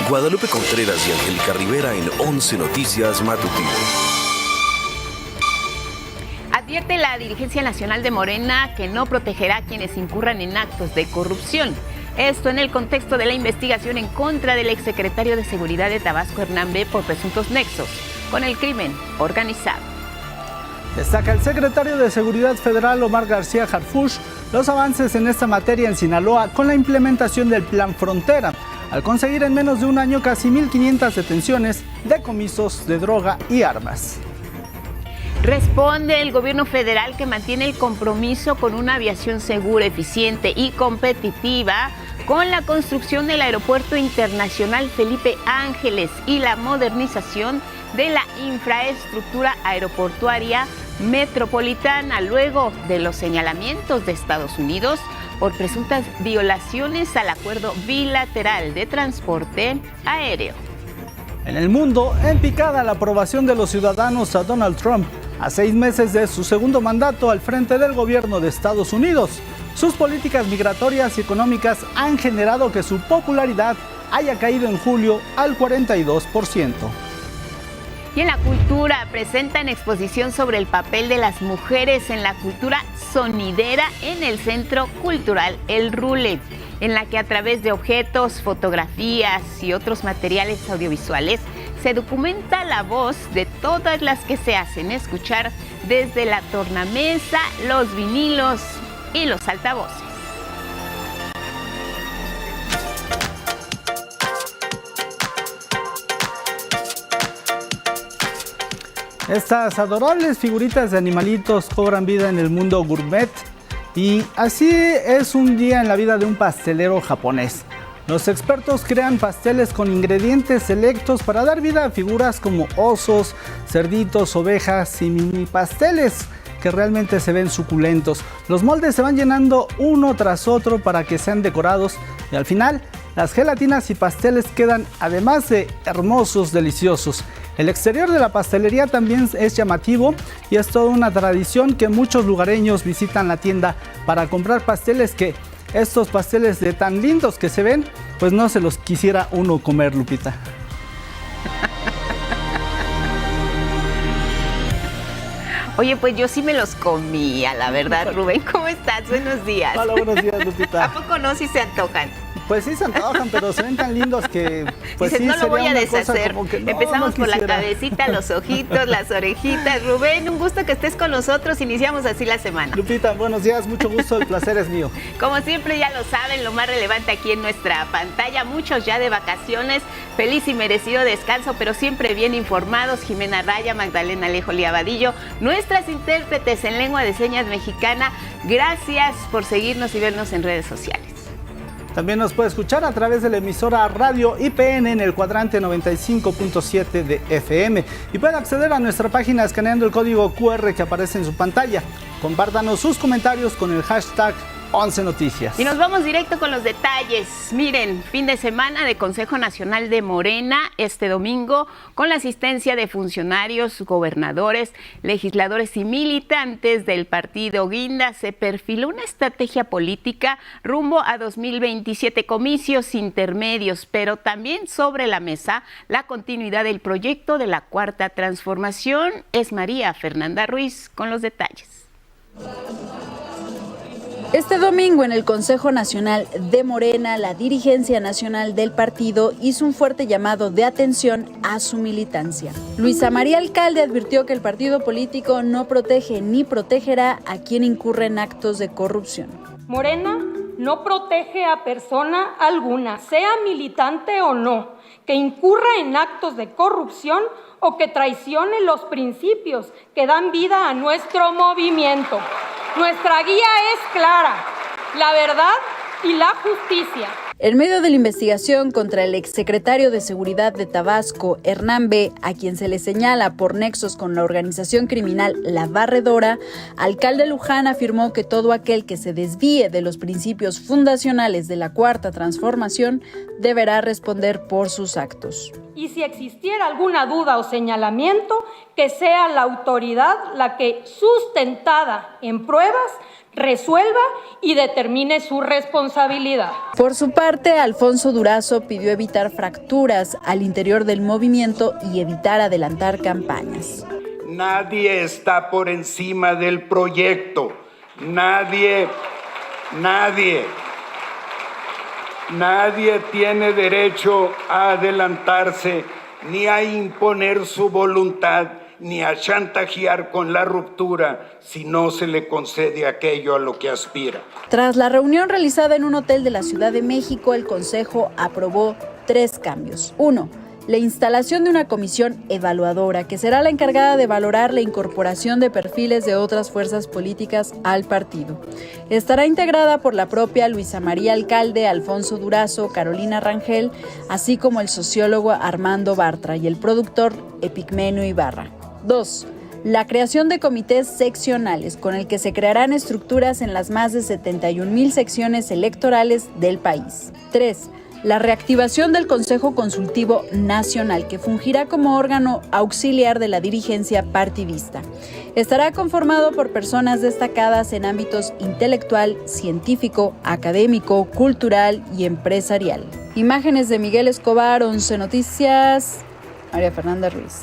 Guadalupe Contreras y Angélica Rivera en 11 Noticias Matutino. Advierte la dirigencia nacional de Morena que no protegerá a quienes incurran en actos de corrupción. Esto en el contexto de la investigación en contra del exsecretario de Seguridad de Tabasco, Hernán B., por presuntos nexos con el crimen organizado. Destaca el secretario de Seguridad Federal, Omar García Harfuch, los avances en esta materia en Sinaloa con la implementación del Plan Frontera, al conseguir en menos de un año casi 1,500 detenciones, decomisos de droga y armas. Responde el gobierno federal que mantiene el compromiso con una aviación segura, eficiente y competitiva con la construcción del Aeropuerto Internacional Felipe Ángeles y la modernización de la infraestructura aeroportuaria metropolitana, luego de los señalamientos de Estados Unidos por presuntas violaciones al acuerdo bilateral de transporte aéreo. En el mundo, en picada la aprobación de los ciudadanos a Donald Trump a 6 meses de su segundo mandato al frente del gobierno de Estados Unidos. Sus políticas migratorias y económicas han generado que su popularidad haya caído en julio al 42%. Y en la cultura presentan exposición sobre el papel de las mujeres en la cultura sonidera en el Centro Cultural El Rule, en la que a través de objetos, fotografías y otros materiales audiovisuales se documenta la voz de todas las que se hacen escuchar desde la tornamesa, los vinilos y los altavoces. Estas adorables figuritas de animalitos cobran vida en el mundo gourmet y así es un día en la vida de un pastelero japonés. Los expertos crean pasteles con ingredientes selectos para dar vida a figuras como osos, cerditos, ovejas y mini pasteles que realmente se ven suculentos. Los moldes se van llenando uno tras otro para que sean decorados y al final las gelatinas y pasteles quedan además de hermosos, deliciosos. El exterior de la pastelería también es llamativo y es toda una tradición que muchos lugareños visitan la tienda para comprar pasteles que estos pasteles de tan lindos que se ven, pues no se los quisiera uno comer, Lupita. Oye, pues yo sí me los comía, la verdad, Rubén. ¿Cómo estás? Buenos días. Hola, buenos días, Lupita. ¿A poco no? Sí se antojan. Pues sí se antojan, pero se ven tan lindos que pues dices, sí, no lo voy a sería una cosa deshacer. como que no, Empezamos no por la quisiera. cabecita, los ojitos, las orejitas. Rubén, un gusto que estés con nosotros. Iniciamos así la semana. Lupita, buenos días, mucho gusto, el placer es mío. Como siempre ya lo saben, lo más relevante aquí en nuestra pantalla, muchos ya de vacaciones, feliz y merecido descanso, pero siempre bien informados. Jimena Raya, Magdalena Alejo Liabadillo, nuestras intérpretes en lengua de señas mexicana, gracias por seguirnos y vernos en redes sociales. También nos puede escuchar a través de la emisora Radio IPN en el cuadrante 95.7 de FM y puede acceder a nuestra página escaneando el código QR que aparece en su pantalla. Compártanos sus comentarios con el hashtag 11 Noticias. Y nos vamos directo con los detalles. Miren, fin de semana de Consejo Nacional de Morena este domingo con la asistencia de funcionarios, gobernadores, legisladores y militantes del partido Guinda se perfiló una estrategia política rumbo a 2027, comicios intermedios, pero también sobre la mesa la continuidad del proyecto de la Cuarta Transformación. Es María Fernanda Ruiz con los detalles. Este domingo en el Consejo Nacional de Morena, la dirigencia nacional del partido hizo un fuerte llamado de atención a su militancia. Luisa María Alcalde advirtió que el partido político no protege ni protegerá a quien incurre en actos de corrupción. Morena no protege a persona alguna, sea militante o no, que incurra en actos de corrupción o que traicione los principios que dan vida a nuestro movimiento. Nuestra guía es clara, la verdad y la justicia. En medio de la investigación contra el exsecretario de Seguridad de Tabasco, Hernán B., a quien se le señala por nexos con la organización criminal La Barredora, alcalde Luján afirmó que todo aquel que se desvíe de los principios fundacionales de la Cuarta Transformación deberá responder por sus actos. Y si existiera alguna duda o señalamiento, que sea la autoridad la que, sustentada en pruebas, resuelva y determine su responsabilidad. Por su parte, Alfonso Durazo pidió evitar fracturas al interior del movimiento y evitar adelantar campañas. Nadie está por encima del proyecto. Nadie tiene derecho a adelantarse, ni a imponer su voluntad, ni a chantajear con la ruptura si no se le concede aquello a lo que aspira. Tras la reunión realizada en un hotel de la Ciudad de México, el Consejo aprobó 3 cambios. 1. La instalación de una comisión evaluadora que será la encargada de valorar la incorporación de perfiles de otras fuerzas políticas al partido. Estará integrada por la propia Luisa María Alcalde, Alfonso Durazo, Carolina Rangel, así como el sociólogo Armando Bartra y el productor Epigmenio Ibarra. 2. La creación de comités seccionales con el que se crearán estructuras en las más de 71,000 secciones electorales del país. 3. La reactivación del Consejo Consultivo Nacional, que fungirá como órgano auxiliar de la dirigencia partidista. Estará conformado por personas destacadas en ámbitos intelectual, científico, académico, cultural y empresarial. Imágenes de Miguel Escobar, 11 Noticias, María Fernanda Ruiz.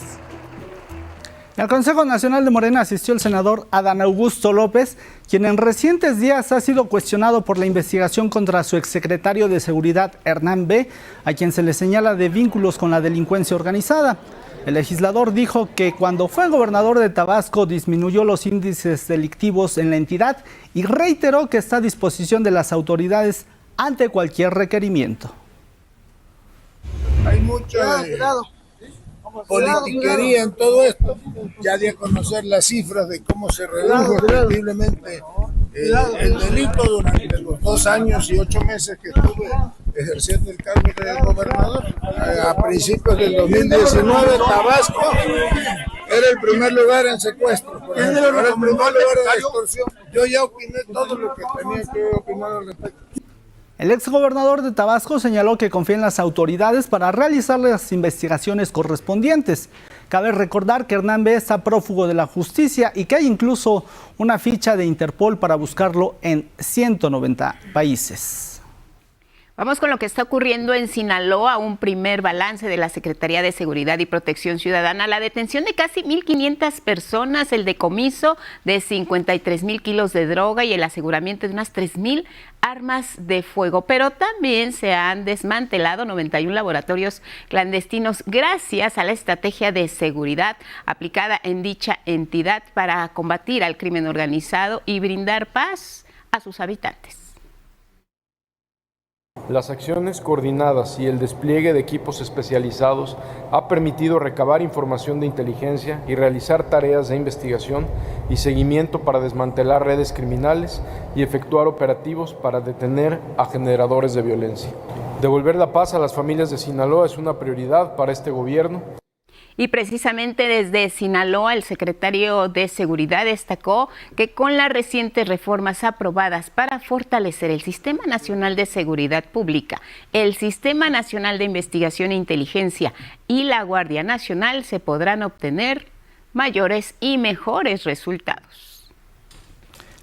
Al Consejo Nacional de Morena asistió el senador Adán Augusto López, quien en recientes días ha sido cuestionado por la investigación contra su exsecretario de Seguridad, Hernán B., a quien se le señala de vínculos con la delincuencia organizada. El legislador dijo que cuando fue gobernador de Tabasco disminuyó los índices delictivos en la entidad y reiteró que está a disposición de las autoridades ante cualquier requerimiento. Hay mucha politiquería en todo esto. Ya di a conocer las cifras de cómo se redujo terriblemente el delito durante los 2 años y 8 meses que estuve ejerciendo el cargo de gobernador. A principios del 2019, Tabasco era el primer lugar en secuestro, era el primer lugar en extorsión. Yo ya opiné todo lo que tenía que opinar al respecto. El exgobernador de Tabasco señaló que confía en las autoridades para realizar las investigaciones correspondientes. Cabe recordar que Hernán B. está prófugo de la justicia y que hay incluso una ficha de Interpol para buscarlo en 190 países. Vamos con lo que está ocurriendo en Sinaloa, un primer balance de la Secretaría de Seguridad y Protección Ciudadana, la detención de casi 1,500 personas, el decomiso de 53,000 kilos de droga y el aseguramiento de unas 3,000 armas de fuego. Pero también se han desmantelado 91 laboratorios clandestinos gracias a la estrategia de seguridad aplicada en dicha entidad para combatir al crimen organizado y brindar paz a sus habitantes. Las acciones coordinadas y el despliegue de equipos especializados ha permitido recabar información de inteligencia y realizar tareas de investigación y seguimiento para desmantelar redes criminales y efectuar operativos para detener a generadores de violencia. Devolver la paz a las familias de Sinaloa es una prioridad para este gobierno. Y precisamente desde Sinaloa, el secretario de Seguridad destacó que con las recientes reformas aprobadas para fortalecer el Sistema Nacional de Seguridad Pública, el Sistema Nacional de Investigación e Inteligencia y la Guardia Nacional se podrán obtener mayores y mejores resultados.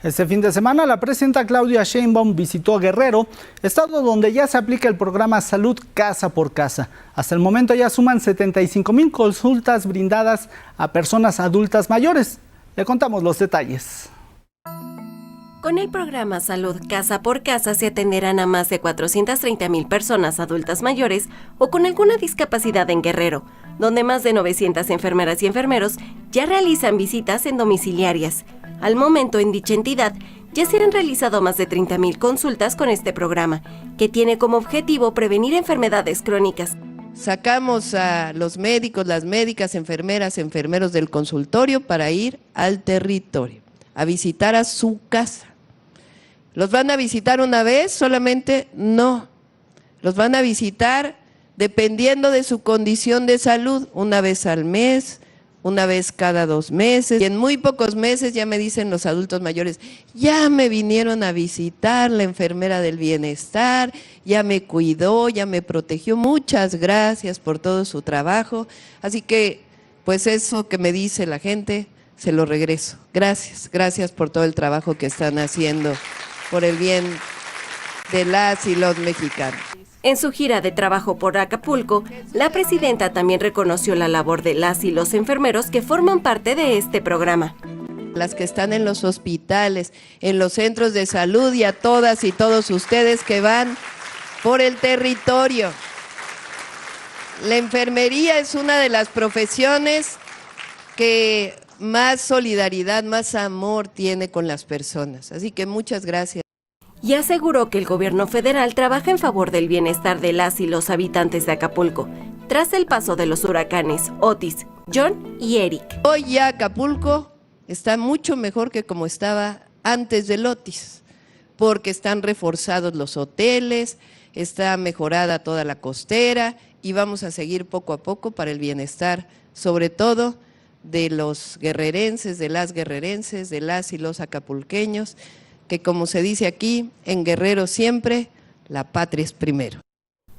Este fin de semana, la presidenta Claudia Sheinbaum visitó Guerrero, estado donde ya se aplica el programa Salud Casa por Casa. Hasta el momento ya suman 75,000 consultas brindadas a personas adultas mayores. Le contamos los detalles. Con el programa Salud Casa por Casa se atenderán a más de 430,000 personas adultas mayores o con alguna discapacidad en Guerrero, donde más de 900 enfermeras y enfermeros ya realizan visitas en domiciliarias. Al momento, en dicha entidad, ya se han realizado más de 30,000 consultas con este programa, que tiene como objetivo prevenir enfermedades crónicas. Sacamos a los médicos, las médicas, enfermeras, enfermeros del consultorio para ir al territorio, a visitar a su casa. ¿Los van a visitar una vez solamente? No. Los van a visitar dependiendo de su condición de salud, una vez al mes, una vez cada 2 meses, y en muy pocos meses ya me dicen los adultos mayores, ya me vinieron a visitar la enfermera del bienestar, ya me cuidó, ya me protegió, muchas gracias por todo su trabajo. Así que, pues eso que me dice la gente, se lo regreso. Gracias, gracias por todo el trabajo que están haciendo por el bien de las y los mexicanos. En su gira de trabajo por Acapulco, la presidenta también reconoció la labor de las y los enfermeros que forman parte de este programa. Las que están en los hospitales, en los centros de salud y a todas y todos ustedes que van por el territorio. La enfermería es una de las profesiones que más solidaridad, más amor tiene con las personas. Así que muchas gracias. Y aseguró que el gobierno federal trabaja en favor del bienestar de las y los habitantes de Acapulco, tras el paso de los huracanes Otis, John y Eric. Hoy ya Acapulco está mucho mejor que como estaba antes del Otis, porque están reforzados los hoteles, está mejorada toda la costera y vamos a seguir poco a poco para el bienestar, sobre todo de los guerrerenses, de las y los acapulqueños, que como se dice aquí, en Guerrero siempre, la patria es primero.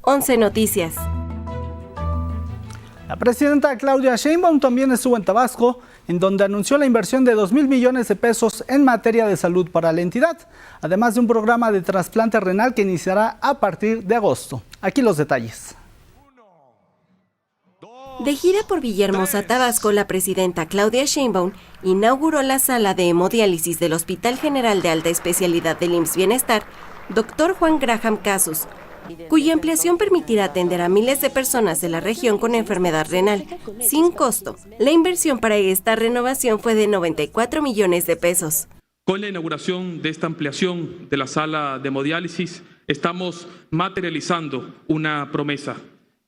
11 Noticias. La presidenta Claudia Sheinbaum también estuvo en Tabasco, en donde anunció la inversión de 2,000 millones de pesos en materia de salud para la entidad, además de un programa de trasplante renal que iniciará a partir de agosto. Aquí los detalles. De gira por Villahermosa, Tabasco, la presidenta Claudia Sheinbaum inauguró la sala de hemodiálisis del Hospital General de Alta Especialidad del IMSS Bienestar, Dr. Juan Graham Casus, cuya ampliación permitirá atender a miles de personas de la región con enfermedad renal, sin costo. La inversión para esta renovación fue de 94 millones de pesos. Con la inauguración de esta ampliación de la sala de hemodiálisis, estamos materializando una promesa: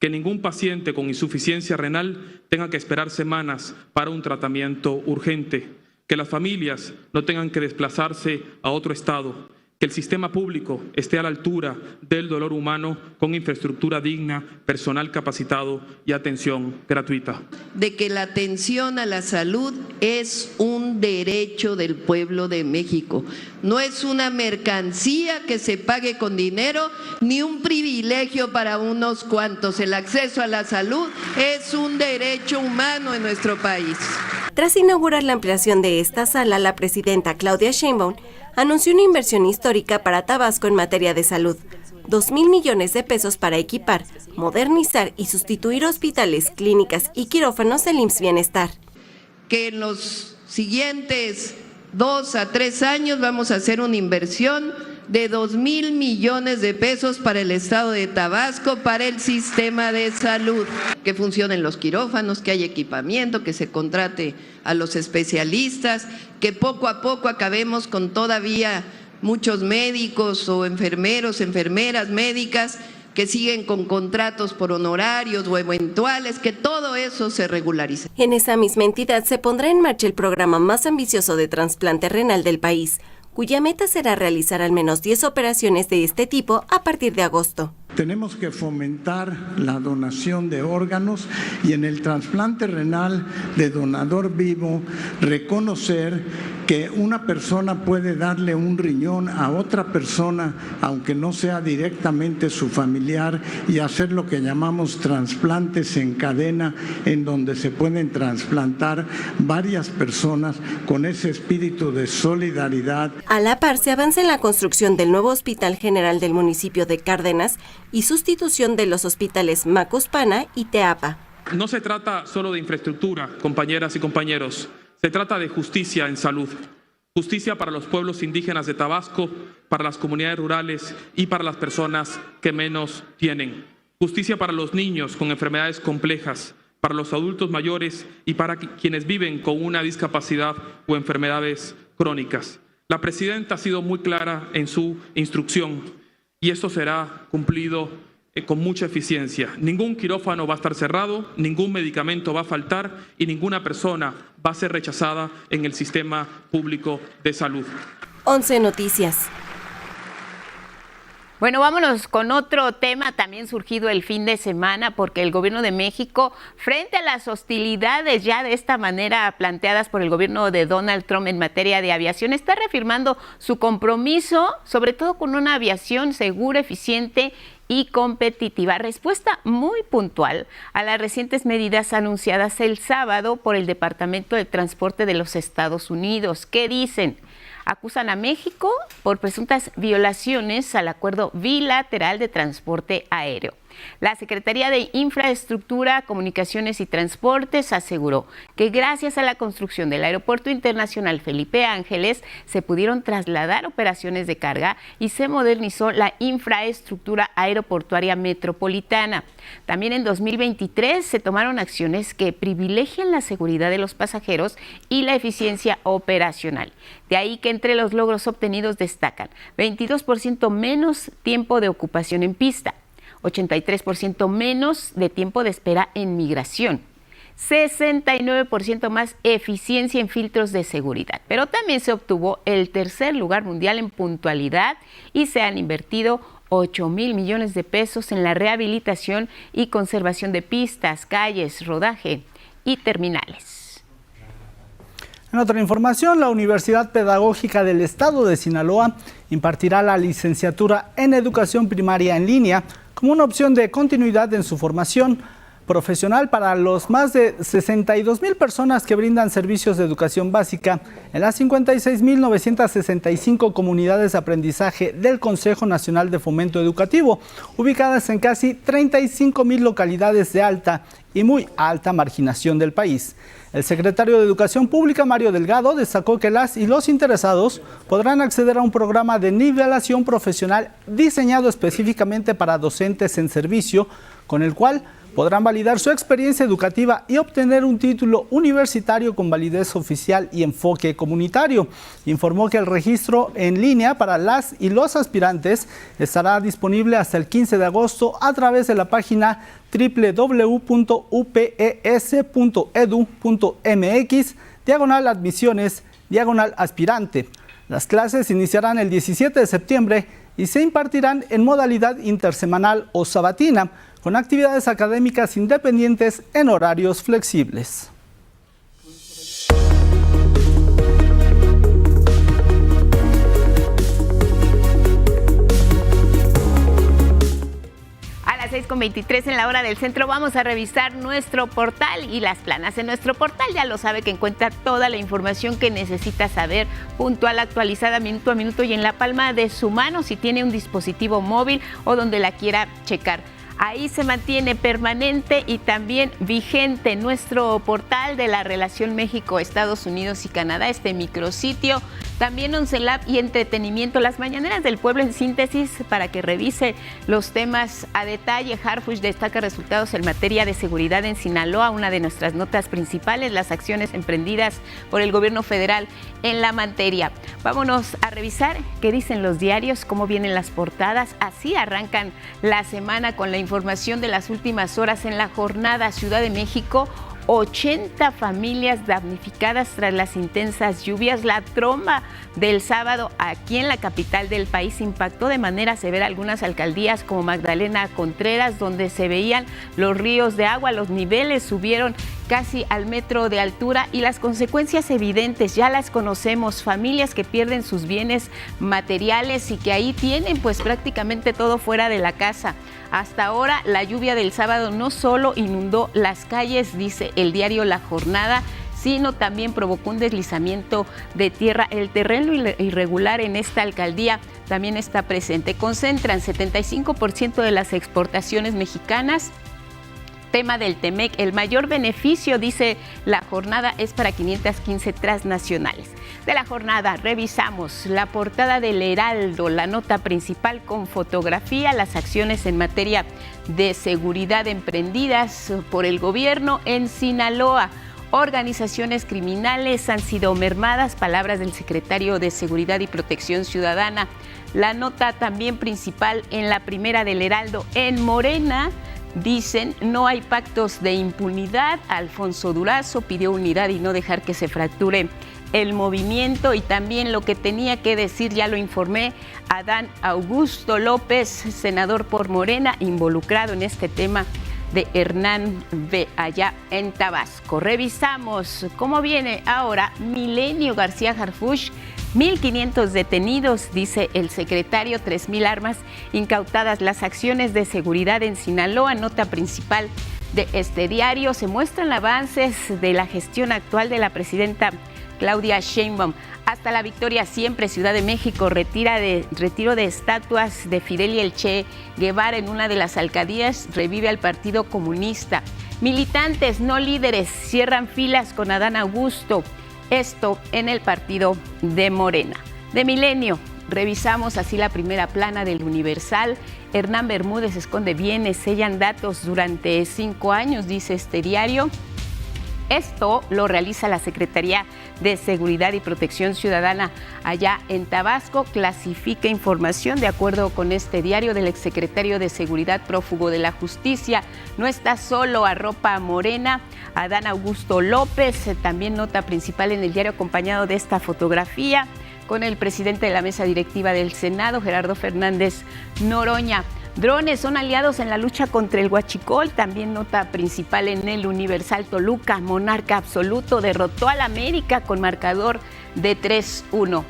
que ningún paciente con insuficiencia renal tenga que esperar semanas para un tratamiento urgente, que las familias no tengan que desplazarse a otro estado, que el sistema público esté a la altura del dolor humano con infraestructura digna, personal capacitado y atención gratuita. De que la atención a la salud es un derecho del pueblo de México, no es una mercancía que se pague con dinero ni un privilegio para unos cuantos. El acceso a la salud es un derecho humano en nuestro país. Tras inaugurar la ampliación de esta sala, la presidenta Claudia Sheinbaum anunció una inversión histórica para Tabasco en materia de salud: 2,000 millones de pesos para equipar, modernizar y sustituir hospitales, clínicas y quirófanos del IMSS Bienestar. Que en los siguientes 2 a 3 años vamos a hacer una inversión de 2,000 millones de pesos para el estado de Tabasco, para el sistema de salud, que funcionen los quirófanos, que haya equipamiento, que se contrate a los especialistas, que poco a poco acabemos con todavía muchos médicos o enfermeros, enfermeras, médicas que siguen con contratos por honorarios o eventuales, que todo eso se regularice. En esa misma entidad se pondrá en marcha el programa más ambicioso de trasplante renal del país, cuya meta será realizar al menos 10 operaciones de este tipo a partir de agosto. Tenemos que fomentar la donación de órganos y en el trasplante renal de donador vivo reconocer que una persona puede darle un riñón a otra persona, aunque no sea directamente su familiar, y hacer lo que llamamos trasplantes en cadena, en donde se pueden trasplantar varias personas con ese espíritu de solidaridad. A la par se avanza en la construcción del nuevo Hospital General del municipio de Cárdenas y sustitución de los hospitales Macuspana y Teapa. No se trata solo de infraestructura, compañeras y compañeros. Se trata de justicia en salud. Justicia para los pueblos indígenas de Tabasco, para las comunidades rurales y para las personas que menos tienen. Justicia para los niños con enfermedades complejas, para los adultos mayores y para quienes viven con una discapacidad o enfermedades crónicas. La presidenta ha sido muy clara en su instrucción y esto será cumplido con mucha eficiencia. Ningún quirófano va a estar cerrado, ningún medicamento va a faltar y ninguna persona va a ser rechazada en el sistema público de salud. 11 Noticias. Bueno, vámonos con otro tema también surgido el fin de semana, porque el gobierno de México, frente a las hostilidades ya de esta manera planteadas por el gobierno de Donald Trump en materia de aviación, está reafirmando su compromiso, sobre todo con una aviación segura, eficiente y competitiva. Respuesta muy puntual a las recientes medidas anunciadas el sábado por el Departamento de Transporte de los Estados Unidos. ¿Qué dicen? Acusan a México por presuntas violaciones al acuerdo bilateral de transporte aéreo. La Secretaría de Infraestructura, Comunicaciones y Transportes aseguró que gracias a la construcción del Aeropuerto Internacional Felipe Ángeles se pudieron trasladar operaciones de carga y se modernizó la infraestructura aeroportuaria metropolitana. También en 2023 se tomaron acciones que privilegian la seguridad de los pasajeros y la eficiencia operacional. De ahí que entre los logros obtenidos destacan 22% menos tiempo de ocupación en pista, 83% menos de tiempo de espera en migración, 69% más eficiencia en filtros de seguridad. Pero también se obtuvo el tercer lugar mundial en puntualidad y se han invertido 8,000 millones de pesos en la rehabilitación y conservación de pistas, calles, rodaje y terminales. En otra información, la Universidad Pedagógica del Estado de Sinaloa impartirá la licenciatura en Educación Primaria en línea como una opción de continuidad en su formación profesional para los más de 62,000 personas que brindan servicios de educación básica en las 56,965 comunidades de aprendizaje del Consejo Nacional de Fomento Educativo, ubicadas en casi 35,000 localidades de alta y muy alta marginación del país. El secretario de Educación Pública, Mario Delgado, destacó que las y los interesados podrán acceder a un programa de nivelación profesional diseñado específicamente para docentes en servicio, con el cual podrán validar su experiencia educativa y obtener un título universitario con validez oficial y enfoque comunitario. Informó que el registro en línea para las y los aspirantes estará disponible hasta el 15 de agosto a través de la página www.upes.edu.mx/admisiones/aspirante. Las clases iniciarán el 17 de septiembre y se impartirán en modalidad intersemanal o sabatina, con actividades académicas independientes en horarios flexibles. A las 6:23 en la hora del centro vamos a revisar nuestro portal y las planas. En nuestro portal ya lo sabe que encuentra toda la información que necesita saber, puntual, actualizada, minuto a minuto y en la palma de su mano si tiene un dispositivo móvil o donde la quiera checar. Ahí se mantiene permanente y también vigente nuestro portal de la relación México, Estados Unidos y Canadá, este micrositio. También Oncelab y entretenimiento, las mañaneras del pueblo en síntesis para que revise los temas a detalle. Harfuch destaca resultados en materia de seguridad en Sinaloa, una de nuestras notas principales, las acciones emprendidas por el gobierno federal en la materia. Vámonos a revisar qué dicen los diarios, cómo vienen las portadas. Así arrancan la semana con la información de las últimas horas en la jornada. Ciudad de México, 80 familias damnificadas tras las intensas lluvias. La tromba del sábado aquí en la capital del país impactó de manera severa algunas alcaldías como Magdalena Contreras, donde se veían los ríos de agua, los niveles subieron casi al metro de altura y las consecuencias evidentes ya las conocemos, familias que pierden sus bienes materiales y que ahí tienen pues prácticamente todo fuera de la casa. Hasta ahora la lluvia del sábado no solo inundó las calles, dice el diario La Jornada, sino también provocó un deslizamiento de tierra. El terreno irregular en esta alcaldía también está presente. Concentran 75% de las exportaciones mexicanas. Tema del TEMEC, el mayor beneficio, dice La Jornada, es para 515 transnacionales. De La Jornada revisamos la portada del Heraldo, la nota principal con fotografía, las acciones en materia de seguridad emprendidas por el gobierno en Sinaloa. Organizaciones criminales han sido mermadas, palabras del secretario de Seguridad y Protección Ciudadana. La nota también principal en la primera del Heraldo, en Morena, dicen, no hay pactos de impunidad. Alfonso Durazo pidió unidad y no dejar que se fracture el movimiento. Y también lo que tenía que decir, ya lo informé, Adán Augusto López, senador por Morena, involucrado en este tema de Hernán B. allá en Tabasco. Revisamos cómo viene ahora Milenio García Harfuch. 1.500 detenidos, dice el secretario, 3.000 armas incautadas. Las acciones de seguridad en Sinaloa, nota principal de este diario. Se muestran avances de la gestión actual de la presidenta Claudia Sheinbaum. Hasta la victoria siempre, Ciudad de México, retiro de estatuas de Fidel y el Che Guevara en una de las alcaldías, revive al Partido Comunista. Militantes, no líderes, cierran filas con Adán Augusto. Esto en el partido de Morena. De Milenio, revisamos así la primera plana del Universal. Hernán Bermúdez esconde bienes, sellan datos durante 5 años, dice este diario. Esto lo realiza la Secretaría de Seguridad y Protección Ciudadana allá en Tabasco. Clasifica información de acuerdo con este diario del exsecretario de Seguridad prófugo de la Justicia. No está solo, arropa a Morena, Adán Augusto López. También nota principal en el diario acompañado de esta fotografía con el presidente de la mesa directiva del Senado, Gerardo Fernández Noroña. Drones son aliados en la lucha contra el huachicol. También nota principal en el Universal. Toluca, monarca absoluto, derrotó al América con marcador de 3-1.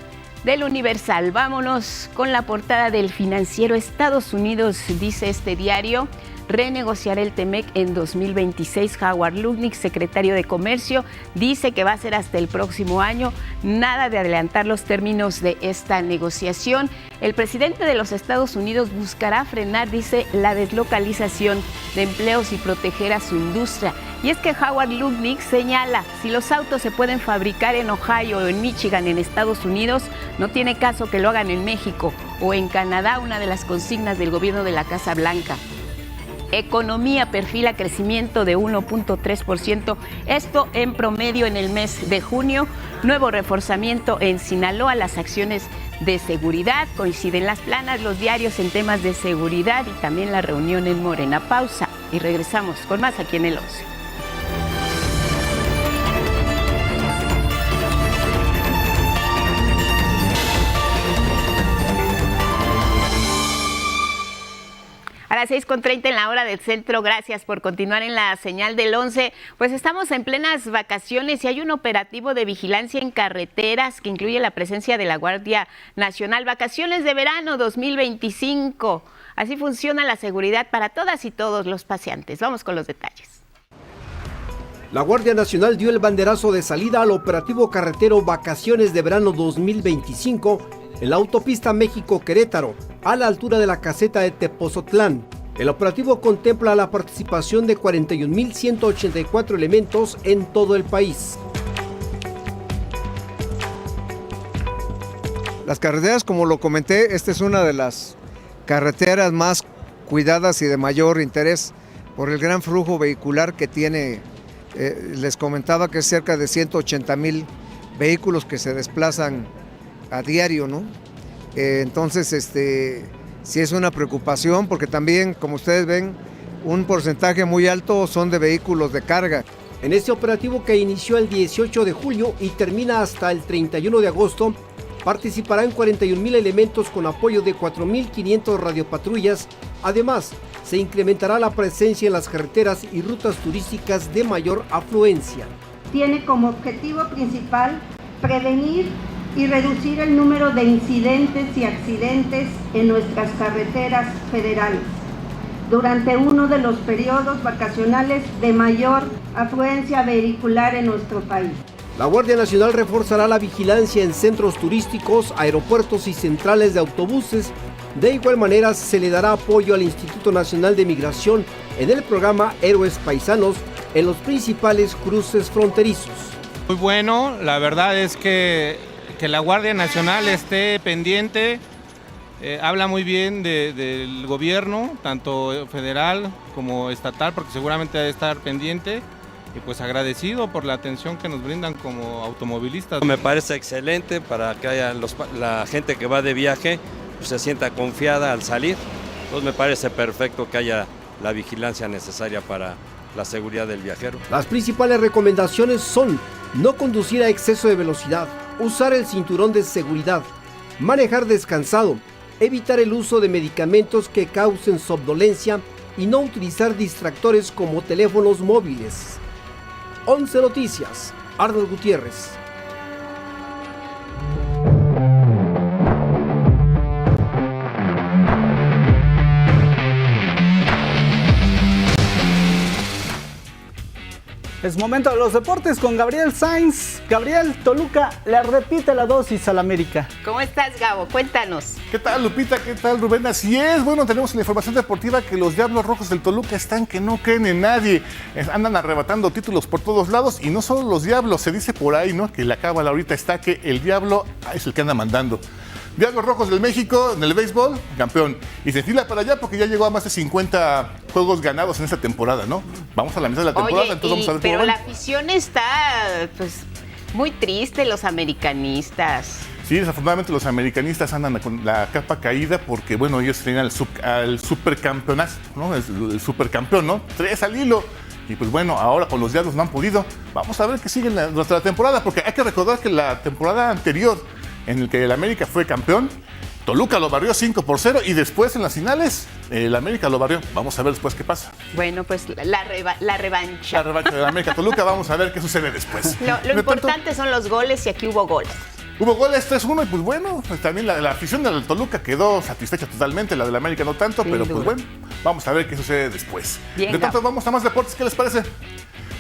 Del Universal, vámonos con la portada del Financiero. Estados Unidos, dice este diario, renegociará el TEMEC en 2026. Howard Lutnick, secretario de Comercio, dice que va a ser hasta el próximo año. Nada de adelantar los términos de esta negociación. El presidente de los Estados Unidos buscará frenar, dice, la deslocalización de empleos y proteger a su industria. Y es que Howard Lutnick señala, si los autos se pueden fabricar en Ohio o en Michigan, en Estados Unidos, no tiene caso que lo hagan en México o en Canadá, una de las consignas del gobierno de la Casa Blanca. Economía perfila crecimiento de 1.3%, esto en promedio en el mes de junio. Nuevo reforzamiento en Sinaloa, las acciones de seguridad, coinciden las planas, los diarios en temas de seguridad y también la reunión en Morena. Pausa y regresamos con más aquí en el 11. A las 6:30 en la hora del centro, gracias por continuar en la señal del 11. Pues estamos en plenas vacaciones y hay un operativo de vigilancia en carreteras que incluye la presencia de la Guardia Nacional. Vacaciones de verano 2025. Así funciona la seguridad para todas y todos los paseantes. Vamos con los detalles. La Guardia Nacional dio el banderazo de salida al operativo carretero Vacaciones de Verano 2025 en la autopista México-Querétaro, a la altura de la caseta de Tepozotlán. El operativo contempla la participación de 41.184 elementos en todo el país. Las carreteras, como lo comenté, esta es una de las carreteras más cuidadas y de mayor interés por el gran flujo vehicular que tiene. Les comentaba que es cerca de 180,000 vehículos que se desplazan a diario, ¿no? Entonces, sí es una preocupación porque también, como ustedes ven, un porcentaje muy alto son de vehículos de carga. En este operativo que inició el 18 de julio y termina hasta el 31 de agosto, participarán 41,000 elementos con apoyo de 4,500 radiopatrullas. Además, se incrementará la presencia en las carreteras y rutas turísticas de mayor afluencia. Tiene como objetivo principal prevenir y reducir el número de incidentes y accidentes en nuestras carreteras federales durante uno de los periodos vacacionales de mayor afluencia vehicular en nuestro país. La Guardia Nacional reforzará la vigilancia en centros turísticos, aeropuertos y centrales de autobuses. De igual manera, se le dará apoyo al Instituto Nacional de Migración en el programa Héroes Paisanos en los principales cruces fronterizos. Muy bueno, la verdad es que la Guardia Nacional esté pendiente, habla muy bien del gobierno, tanto federal como estatal, porque seguramente debe estar pendiente. Y pues agradecido por la atención que nos brindan como automovilistas. Me parece excelente para que haya la gente que va de viaje pues se sienta confiada al salir. Entonces me parece perfecto que haya la vigilancia necesaria para la seguridad del viajero. Las principales recomendaciones son no conducir a exceso de velocidad, usar el cinturón de seguridad, manejar descansado, evitar el uso de medicamentos que causen somnolencia y no utilizar distractores como teléfonos móviles. 11 Noticias, Arnold Gutiérrez. Es momento de los deportes con Gabriel Sainz. Gabriel, Toluca le repite la dosis al América. ¿Cómo estás, Gabo? Cuéntanos. ¿Qué tal, Lupita? ¿Qué tal, Rubén? Así es. Bueno, tenemos en la información deportiva que los Diablos Rojos del Toluca están que no creen en nadie. Andan arrebatando títulos por todos lados y no solo los Diablos. Se dice por ahí, ¿no? Que la cábala ahorita está que el Diablo es el que anda mandando. Diablos Rojos del México en el béisbol, campeón. Y se fila para allá porque ya llegó a más de 50 juegos ganados en esta temporada, ¿no? Vamos a la mitad de la temporada, entonces vamos a ver cómo pero van. la afición está, pues, muy triste, los americanistas. Sí, desafortunadamente los americanistas andan con la capa caída porque, bueno, ellos tenían al supercampeonazo, ¿no? El supercampeón, ¿no? 3 al hilo. Y pues bueno, ahora con los Diablos no han podido. Vamos a ver qué sigue durante la temporada, porque hay que recordar que la temporada anterior, en el que el América fue campeón, Toluca lo barrió 5-0 y después en las finales el América lo barrió. Vamos a ver después qué pasa. Bueno, pues la revancha. La revancha del América Toluca, vamos a ver qué sucede después. Lo importante son los goles y aquí hubo goles. Hubo goles 3-1 y pues bueno, pues también la afición del Toluca quedó satisfecha totalmente, la del América no tanto, sin pero duda. Pues bueno, vamos a ver qué sucede después. Bien, de tanto vamos a más deportes, ¿qué les parece?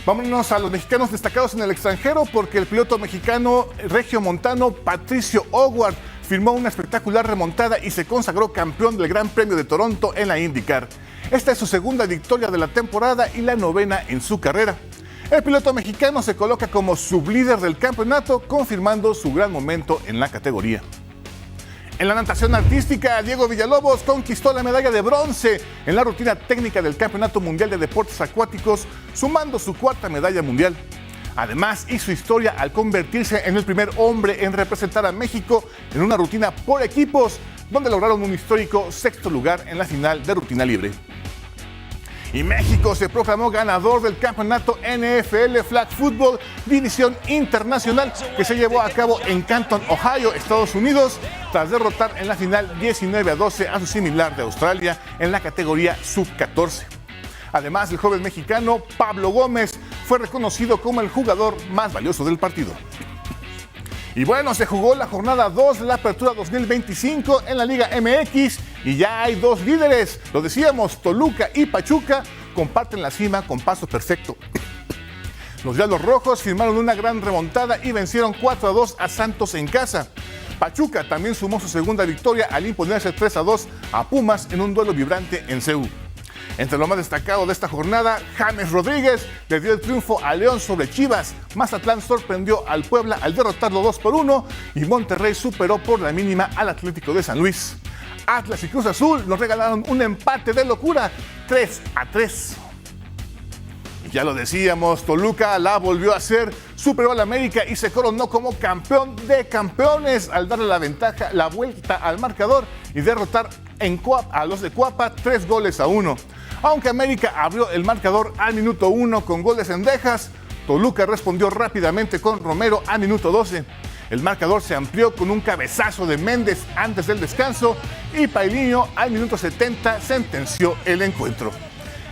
Vámonos a los mexicanos destacados en el extranjero porque el piloto mexicano regiomontano Patricio Howard firmó una espectacular remontada y se consagró campeón del Gran Premio de Toronto en la IndyCar. Esta es su segunda victoria de la temporada y la 9ª en su carrera. El piloto mexicano se coloca como sublíder del campeonato, confirmando su gran momento en la categoría. En la natación artística, Diego Villalobos conquistó la medalla de bronce en la rutina técnica del Campeonato Mundial de Deportes Acuáticos, sumando su 4ª medalla mundial. Además, hizo historia al convertirse en el primer hombre en representar a México en una rutina por equipos, donde lograron un histórico 6º lugar en la final de rutina libre. Y México se proclamó ganador del campeonato NFL Flag Football División Internacional que se llevó a cabo en Canton, Ohio, Estados Unidos, tras derrotar en la final 19-12 a su similar de Australia en la categoría Sub-14. Además, el joven mexicano Pablo Gómez fue reconocido como el jugador más valioso del partido. Y bueno, se jugó la jornada 2 de la Apertura 2025 en la Liga MX y ya hay 2 líderes. Lo decíamos, Toluca y Pachuca comparten la cima con paso perfecto. Los Diablos Rojos firmaron una gran remontada y vencieron 4-2 a Santos en casa. Pachuca también sumó su segunda victoria al imponerse 3-2 a Pumas en un duelo vibrante en CU. Entre lo más destacado de esta jornada, James Rodríguez le dio el triunfo a León sobre Chivas. Mazatlán sorprendió al Puebla al derrotarlo 2-1 y Monterrey superó por la mínima al Atlético de San Luis. Atlas y Cruz Azul nos regalaron un empate de locura, 3-3. Y ya lo decíamos, Toluca la volvió a hacer, superó al América y se coronó como campeón de campeones al darle la vuelta al marcador y derrotar a los de Cuapa 3-1. Aunque América abrió el marcador al minuto 1 con gol de Cendejas, Toluca respondió rápidamente con Romero al minuto 12. El marcador se amplió con un cabezazo de Méndez antes del descanso y Pailiño al minuto 70 sentenció el encuentro.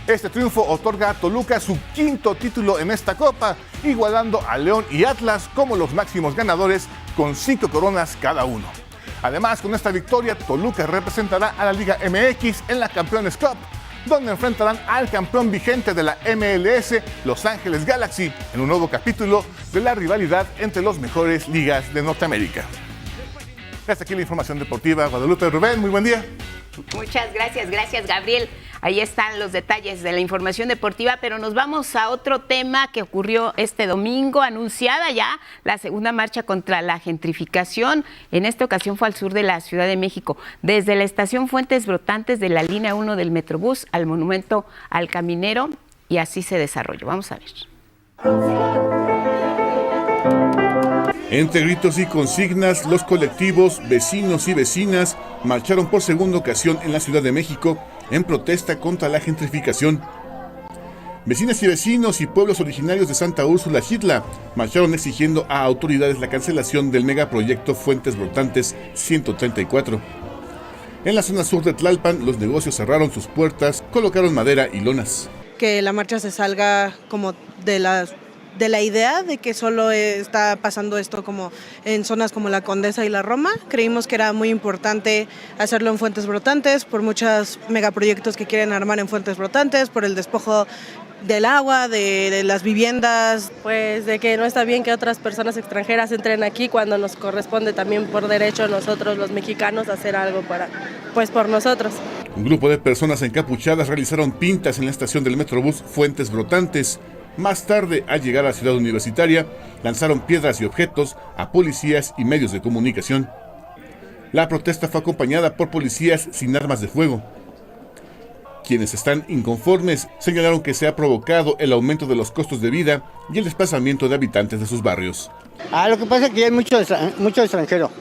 Este triunfo otorga a Toluca su 5º título en esta copa, igualando a León y Atlas como los máximos ganadores con 5 coronas cada uno. Además, con esta victoria, Toluca representará a la Liga MX en la Campeones Cup, donde enfrentarán al campeón vigente de la MLS, Los Ángeles Galaxy, en un nuevo capítulo de la rivalidad entre las mejores ligas de Norteamérica. Hasta aquí la información deportiva. Guadalupe, Rubén, muy buen día. Muchas gracias, Gabriel. Ahí están los detalles de la información deportiva, pero nos vamos a otro tema que ocurrió este domingo, anunciada ya la segunda marcha contra la gentrificación. En esta ocasión fue al sur de la Ciudad de México, desde la estación Fuentes Brotantes de la línea 1 del Metrobús al Monumento al Caminero, y así se desarrolló. Vamos a ver. Entre gritos y consignas, los colectivos, vecinos y vecinas marcharon por segunda ocasión en la Ciudad de México en protesta contra la gentrificación. Vecinas y vecinos y pueblos originarios de Santa Úrsula, Xitla, marcharon exigiendo a autoridades la cancelación del megaproyecto Fuentes Brotantes 134. En la zona sur de Tlalpan, los negocios cerraron sus puertas, colocaron madera y lonas. Que la marcha se salga como de las de la idea de que solo está pasando esto como en zonas como la Condesa y la Roma. Creímos que era muy importante hacerlo en Fuentes Brotantes por muchos megaproyectos que quieren armar en Fuentes Brotantes, por el despojo del agua, de las viviendas. Pues de que no está bien que otras personas extranjeras entren aquí cuando nos corresponde también por derecho nosotros los mexicanos hacer algo por nosotros. Un grupo de personas encapuchadas realizaron pintas en la estación del Metrobús Fuentes Brotantes. Más tarde, al llegar a la ciudad universitaria, lanzaron piedras y objetos a policías y medios de comunicación. La protesta fue acompañada por policías sin armas de fuego. Quienes están inconformes señalaron que se ha provocado el aumento de los costos de vida y el desplazamiento de habitantes de sus barrios. Lo que pasa es que hay mucho extranjero.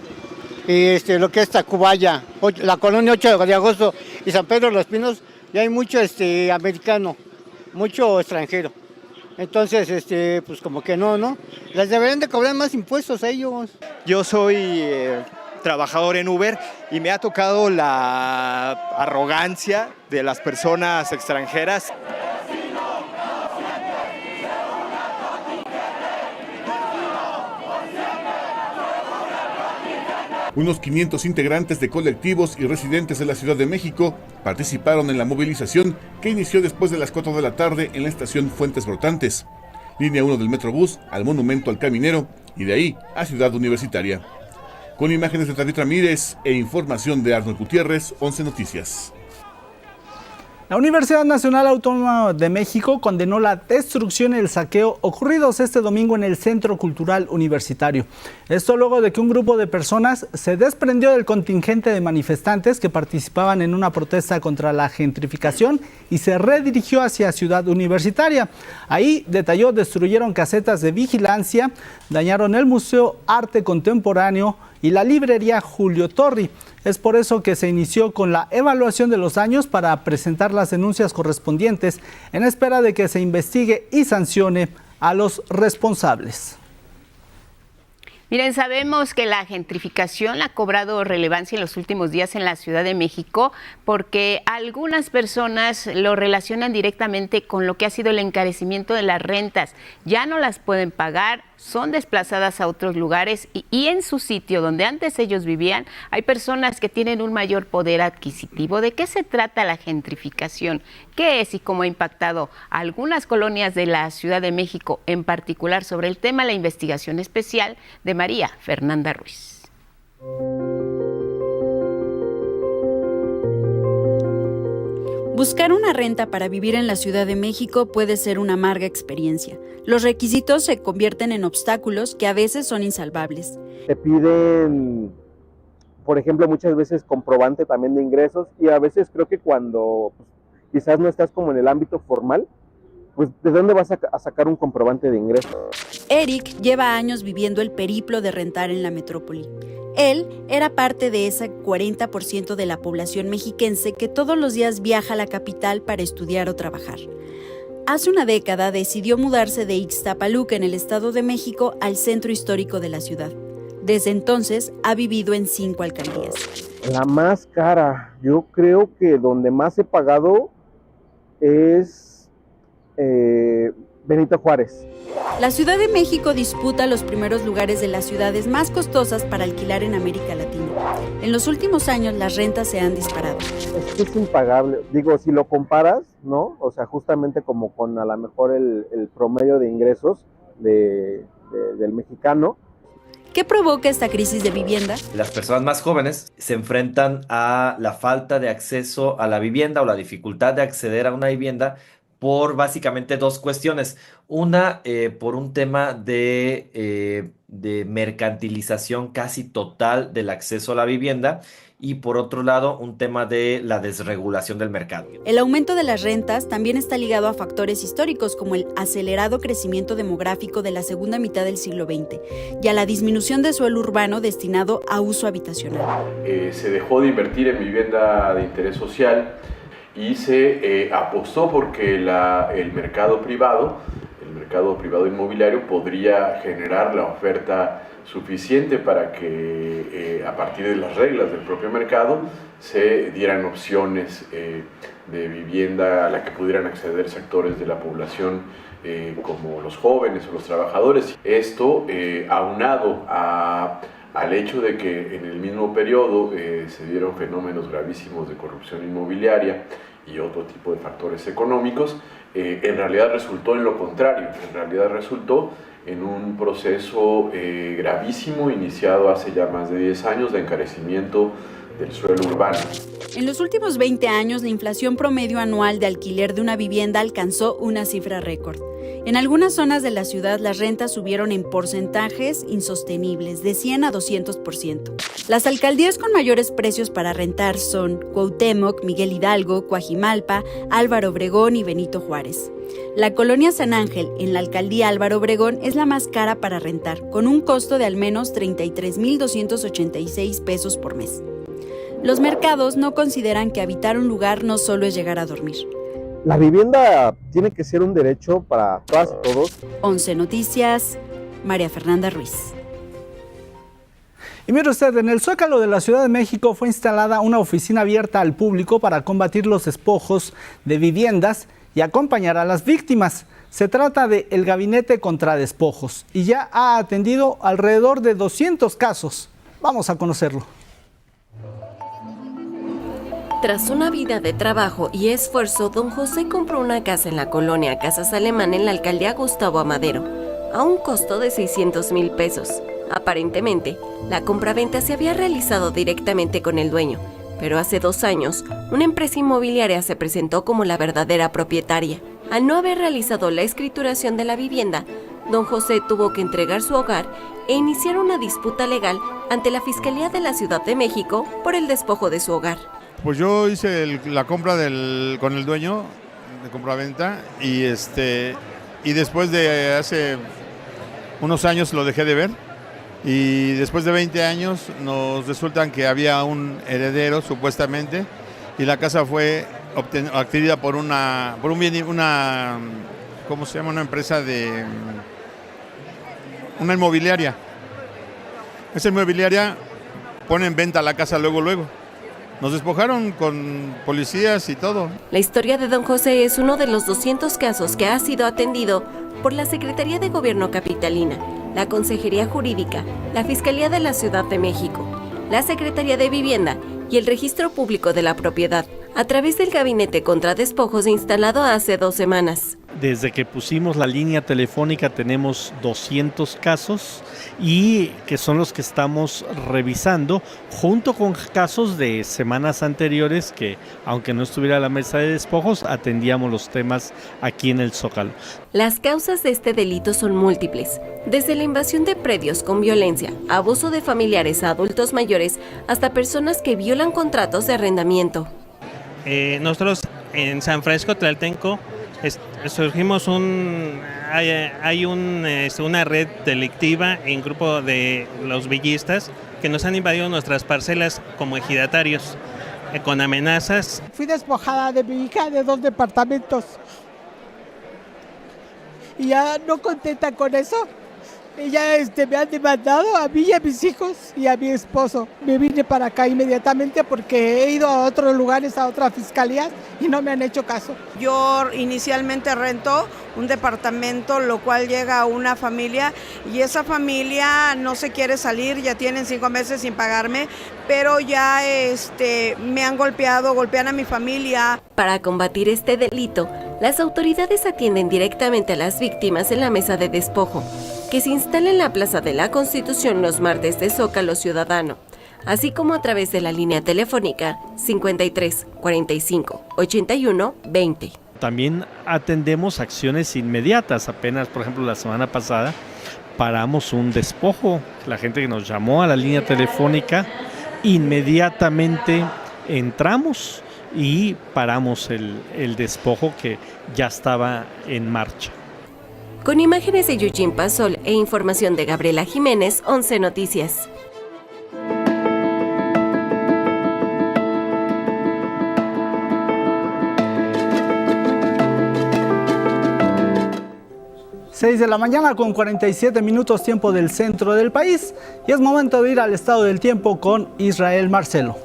Y lo que es Tacubaya, la colonia 8 de agosto y San Pedro de los Pinos, ya hay mucho americano, mucho extranjero. Entonces, pues como que no. Les deberían de cobrar más impuestos a ellos. Yo soy trabajador en Uber y me ha tocado la arrogancia de las personas extranjeras. Unos 500 integrantes de colectivos y residentes de la Ciudad de México participaron en la movilización que inició después de las 4 de la tarde en la estación Fuentes Brotantes, línea 1 del Metrobús al Monumento al Caminero y de ahí a Ciudad Universitaria. Con imágenes de David Ramírez e información de Arnold Gutiérrez, 11 Noticias. La Universidad Nacional Autónoma de México condenó la destrucción y el saqueo ocurridos este domingo en el Centro Cultural Universitario. Esto luego de que un grupo de personas se desprendió del contingente de manifestantes que participaban en una protesta contra la gentrificación y se redirigió hacia Ciudad Universitaria. Ahí, detalló, destruyeron casetas de vigilancia, dañaron el Museo Arte Contemporáneo y la librería Julio Torri. Es por eso que se inició con la evaluación de los daños para presentar las denuncias correspondientes en espera de que se investigue y sancione a los responsables. Miren, sabemos que la gentrificación ha cobrado relevancia en los últimos días en la Ciudad de México porque algunas personas lo relacionan directamente con lo que ha sido el encarecimiento de las rentas. Ya no las pueden pagar, son desplazadas a otros lugares y en su sitio donde antes ellos vivían hay personas que tienen un mayor poder adquisitivo. ¿De qué se trata la gentrificación? ¿Qué es y cómo ha impactado a algunas colonias de la Ciudad de México? En particular sobre el tema, la investigación especial de María Fernanda Ruiz. Buscar una renta para vivir en la Ciudad de México puede ser una amarga experiencia. Los requisitos se convierten en obstáculos que a veces son insalvables. Te piden, por ejemplo, muchas veces comprobante también de ingresos y a veces creo que cuando quizás no estás como en el ámbito formal, pues ¿de dónde vas a sacar un comprobante de ingresos? Eric lleva años viviendo el periplo de rentar en la metrópoli. Él era parte de ese 40% de la población mexiquense que todos los días viaja a la capital para estudiar o trabajar. Hace una década decidió mudarse de Ixtapaluca, en el Estado de México, al centro histórico de la ciudad. Desde entonces ha vivido en 5 alcaldías. La más cara, yo creo que donde más he pagado es Benito Juárez. La Ciudad de México disputa los primeros lugares de las ciudades más costosas para alquilar en América Latina. En los últimos años las rentas se han disparado. Es impagable. Digo, si lo comparas, ¿no? O sea, justamente como con a lo mejor el promedio de ingresos del mexicano. ¿Qué provoca esta crisis de vivienda? Las personas más jóvenes se enfrentan a la falta de acceso a la vivienda o la dificultad de acceder a una vivienda por básicamente 2 cuestiones. Una, por un tema de mercantilización casi total del acceso a la vivienda y por otro lado, un tema de la desregulación del mercado. El aumento de las rentas también está ligado a factores históricos como el acelerado crecimiento demográfico de la segunda mitad del siglo XX y a la disminución de suelo urbano destinado a uso habitacional. Se dejó de invertir en vivienda de interés social y se apostó porque el mercado privado, el mercado privado inmobiliario podría generar la oferta suficiente para que a partir de las reglas del propio mercado se dieran opciones de vivienda a la que pudieran acceder sectores de la población como los jóvenes o los trabajadores. Esto aunado al hecho de que en el mismo periodo se dieron fenómenos gravísimos de corrupción inmobiliaria y otro tipo de factores económicos, en realidad resultó en lo contrario, en realidad resultó en un proceso gravísimo iniciado hace ya más de 10 años de encarecimiento del suelo urbano. En los últimos 20 años, la inflación promedio anual de alquiler de una vivienda alcanzó una cifra récord. En algunas zonas de la ciudad, las rentas subieron en porcentajes insostenibles, de 100 a 200%. Las alcaldías con mayores precios para rentar son Cuauhtémoc, Miguel Hidalgo, Coajimalpa, Álvaro Obregón y Benito Juárez. La colonia San Ángel, en la alcaldía Álvaro Obregón, es la más cara para rentar, con un costo de al menos 33,286 pesos por mes. Los mercados no consideran que habitar un lugar no solo es llegar a dormir. La vivienda tiene que ser un derecho para todas y todos. 11 Noticias, María Fernanda Ruiz. Y mire usted, en el Zócalo de la Ciudad de México fue instalada una oficina abierta al público para combatir los despojos de viviendas y acompañar a las víctimas. Se trata de el Gabinete contra Despojos y ya ha atendido alrededor de 200 casos. Vamos a conocerlo. Tras una vida de trabajo y esfuerzo, don José compró una casa en la colonia Casas Alemán en la alcaldía Gustavo Amadero, a un costo de 600,000 pesos. Aparentemente, la compraventa se había realizado directamente con el dueño, pero hace 2 años, una empresa inmobiliaria se presentó como la verdadera propietaria. Al no haber realizado la escrituración de la vivienda, don José tuvo que entregar su hogar e iniciar una disputa legal ante la Fiscalía de la Ciudad de México por el despojo de su hogar. Pues yo hice la compra con el dueño de compraventa y después de hace unos años lo dejé de ver y después de 20 años nos resultan que había un heredero supuestamente y la casa fue adquirida por una ¿cómo se llama? Una empresa una inmobiliaria. Esa inmobiliaria pone en venta la casa luego. Nos despojaron con policías y todo. La historia de don José es uno de los 200 casos que ha sido atendido por la Secretaría de Gobierno Capitalina, la Consejería Jurídica, la Fiscalía de la Ciudad de México, la Secretaría de Vivienda y el Registro Público de la Propiedad, a través del Gabinete contra Despojos instalado hace 2 semanas. Desde que pusimos la línea telefónica tenemos 200 casos y que son los que estamos revisando junto con casos de semanas anteriores que, aunque no estuviera la mesa de despojos, atendíamos los temas aquí en el Zócalo. Las causas de este delito son múltiples, desde la invasión de predios con violencia, abuso de familiares a adultos mayores, hasta personas que violan contratos de arrendamiento. Nosotros en San Francisco Tlaltenco surgimos hay una red delictiva en grupo de los villistas que nos han invadido nuestras parcelas como ejidatarios con amenazas. Fui despojada de mi hija de 2 departamentos y ya no contenta con eso. Ella me han demandado a mí y a mis hijos y a mi esposo. Me vine para acá inmediatamente porque he ido a otros lugares, a otras fiscalías y no me han hecho caso. Yo inicialmente rento un departamento, lo cual llega a una familia y esa familia no se quiere salir, ya tienen 5 meses sin pagarme, pero ya me han golpean a mi familia. Para combatir este delito, las autoridades atienden directamente a las víctimas en la mesa de despojo, que se instala en la Plaza de la Constitución los martes de Zócalo Ciudadano, así como a través de la línea telefónica 53 45 81 20. También atendemos acciones inmediatas. Apenas, por ejemplo, la semana pasada paramos un despojo. La gente que nos llamó a la línea telefónica, inmediatamente entramos y paramos el despojo que ya estaba en marcha. Con imágenes de Eugene Pasol e información de Gabriela Jiménez, 11 Noticias. 6 de la mañana con 47 minutos tiempo del centro del país y es momento de ir al estado del tiempo con Israel Marcelo.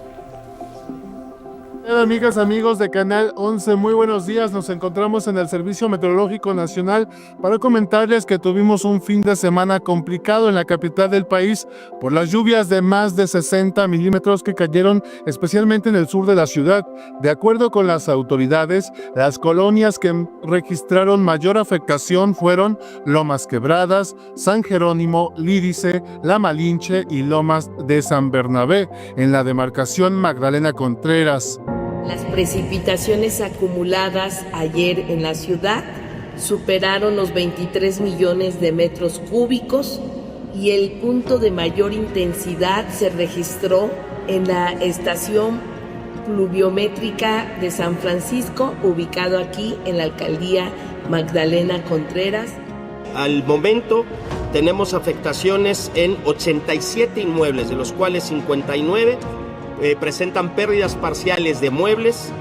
Hola amigas, amigos de Canal 11, muy buenos días. Nos encontramos en el Servicio Meteorológico Nacional para comentarles que tuvimos un fin de semana complicado en la capital del país por las lluvias de más de 60 milímetros que cayeron especialmente en el sur de la ciudad. De acuerdo con las autoridades, las colonias que registraron mayor afectación fueron Lomas Quebradas, San Jerónimo, Lídice, La Malinche y Lomas de San Bernabé, en la demarcación Magdalena Contreras. Las precipitaciones acumuladas ayer en la ciudad superaron los 23 millones de metros cúbicos y el punto de mayor intensidad se registró en la estación pluviométrica de San Francisco, ubicado aquí en la alcaldía Magdalena Contreras. Al momento tenemos afectaciones en 87 inmuebles, de los cuales 59 presentan pérdidas parciales de muebles,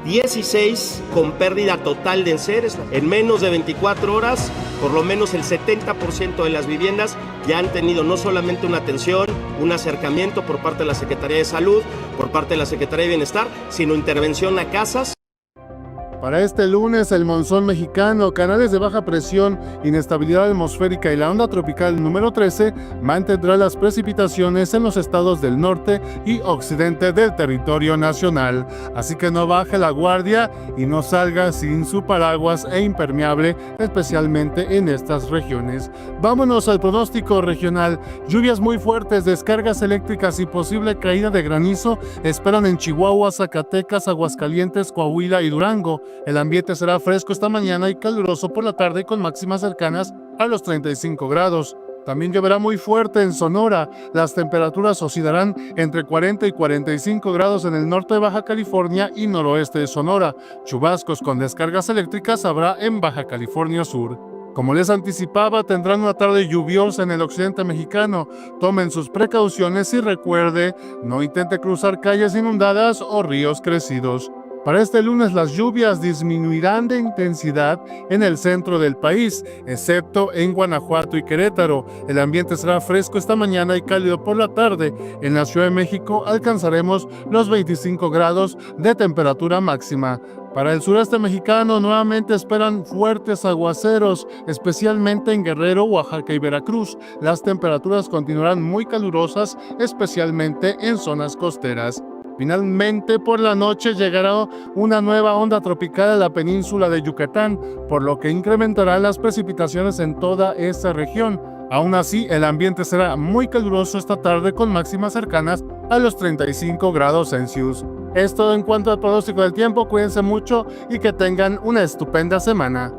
16 con pérdida total de enseres. En menos de 24 horas, por lo menos el 70% de las viviendas ya han tenido no solamente una atención, un acercamiento por parte de la Secretaría de Salud, por parte de la Secretaría de Bienestar, sino intervención a casas. Para este lunes, el monzón mexicano, canales de baja presión, inestabilidad atmosférica y la onda tropical número 13 mantendrá las precipitaciones en los estados del norte y occidente del territorio nacional. Así que no baje la guardia y no salga sin su paraguas e impermeable, especialmente en estas regiones. Vámonos al pronóstico regional. Lluvias muy fuertes, descargas eléctricas y posible caída de granizo esperan en Chihuahua, Zacatecas, Aguascalientes, Coahuila y Durango. El ambiente será fresco esta mañana y caluroso por la tarde con máximas cercanas a los 35 grados. También lloverá muy fuerte en Sonora. Las temperaturas oscilarán entre 40 y 45 grados en el norte de Baja California y noroeste de Sonora. Chubascos con descargas eléctricas habrá en Baja California Sur. Como les anticipaba, tendrán una tarde lluviosa en el occidente mexicano. Tomen sus precauciones y recuerde, no intente cruzar calles inundadas o ríos crecidos. Para este lunes las lluvias disminuirán de intensidad en el centro del país, excepto en Guanajuato y Querétaro. El ambiente será fresco esta mañana y cálido por la tarde. En la Ciudad de México alcanzaremos los 25 grados de temperatura máxima. Para el sureste mexicano nuevamente esperan fuertes aguaceros, especialmente en Guerrero, Oaxaca y Veracruz. Las temperaturas continuarán muy calurosas, especialmente en zonas costeras. Finalmente, por la noche llegará una nueva onda tropical a la península de Yucatán, por lo que incrementará las precipitaciones en toda esta región. Aún así, el ambiente será muy caluroso esta tarde con máximas cercanas a los 35 grados Celsius. Es todo en cuanto al pronóstico del tiempo. Cuídense mucho y que tengan una estupenda semana.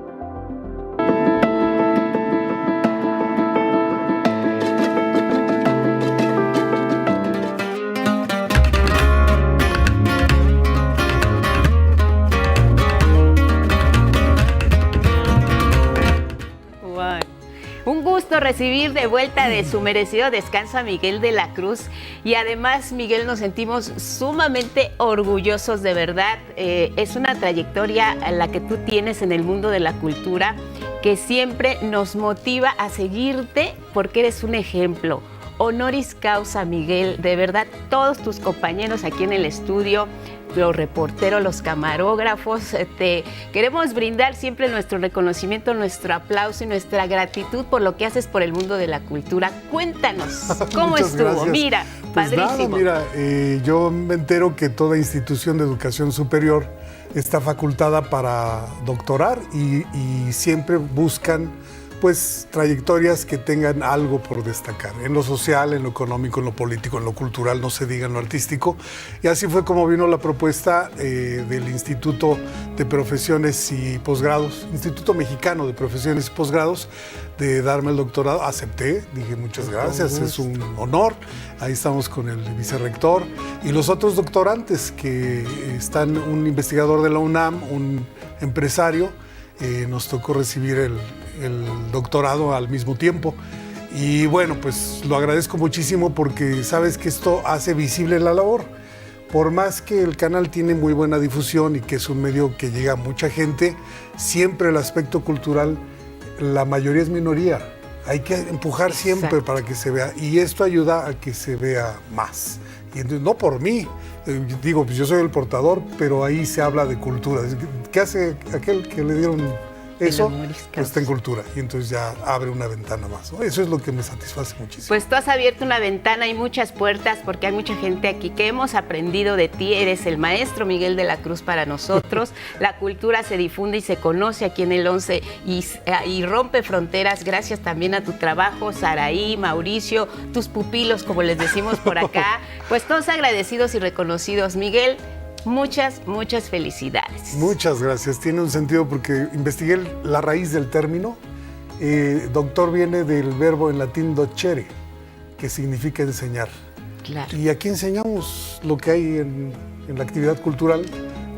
Un gusto recibir de vuelta de su merecido descanso a Miguel de la Cruz y además, Miguel, nos sentimos sumamente orgullosos, de verdad. Es una trayectoria la que tú tienes en el mundo de la cultura que siempre nos motiva a seguirte porque eres un ejemplo. Honoris causa, Miguel, de verdad, todos tus compañeros aquí en el estudio, los reporteros, los camarógrafos, te queremos brindar siempre nuestro reconocimiento, nuestro aplauso y nuestra gratitud por lo que haces por el mundo de la cultura. Cuéntanos, ¿cómo estuvo? Gracias. Mira, pues padrísimo. Nada, mira, yo me entero que toda institución de educación superior está facultada para doctorar y siempre buscan pues trayectorias que tengan algo por destacar, en lo social, en lo económico, en lo político, en lo cultural, no se diga en lo artístico. Y así fue como vino la propuesta del Instituto de Profesiones y Posgrados, Instituto Mexicano de Profesiones y Posgrados, de darme el doctorado. Acepté, dije muchas gracias, es un honor. Ahí estamos con el vicerrector y los otros doctorantes que están, un investigador de la UNAM, un empresario. Nos tocó recibir el doctorado al mismo tiempo y bueno, pues lo agradezco muchísimo porque sabes que esto hace visible la labor. Por más que el canal tiene muy buena difusión y que es un medio que llega a mucha gente, siempre el aspecto cultural la mayoría es minoría. Hay que empujar siempre para que se vea. Y esto ayuda a que se vea más. Y entonces, no por mí, digo, pues yo soy el portador, pero ahí se habla de cultura. ¿Qué hace aquel que le dieron eso? Pues está en cultura. Y entonces ya abre una ventana más, ¿no? Eso es lo que me satisface muchísimo. Pues tú has abierto una ventana y muchas puertas, porque hay mucha gente aquí que hemos aprendido de ti. Eres el maestro Miguel de la Cruz para nosotros. La cultura se difunde y se conoce aquí en el 11 y rompe fronteras gracias también a tu trabajo, Saraí, Mauricio, tus pupilos, como les decimos por acá. Pues todos agradecidos y reconocidos. Miguel, muchas felicidades. Muchas gracias. Tiene un sentido porque investigué la raíz del término. Doctor viene del verbo en latín docere, que significa enseñar. Claro. Y aquí enseñamos lo que hay en la actividad cultural,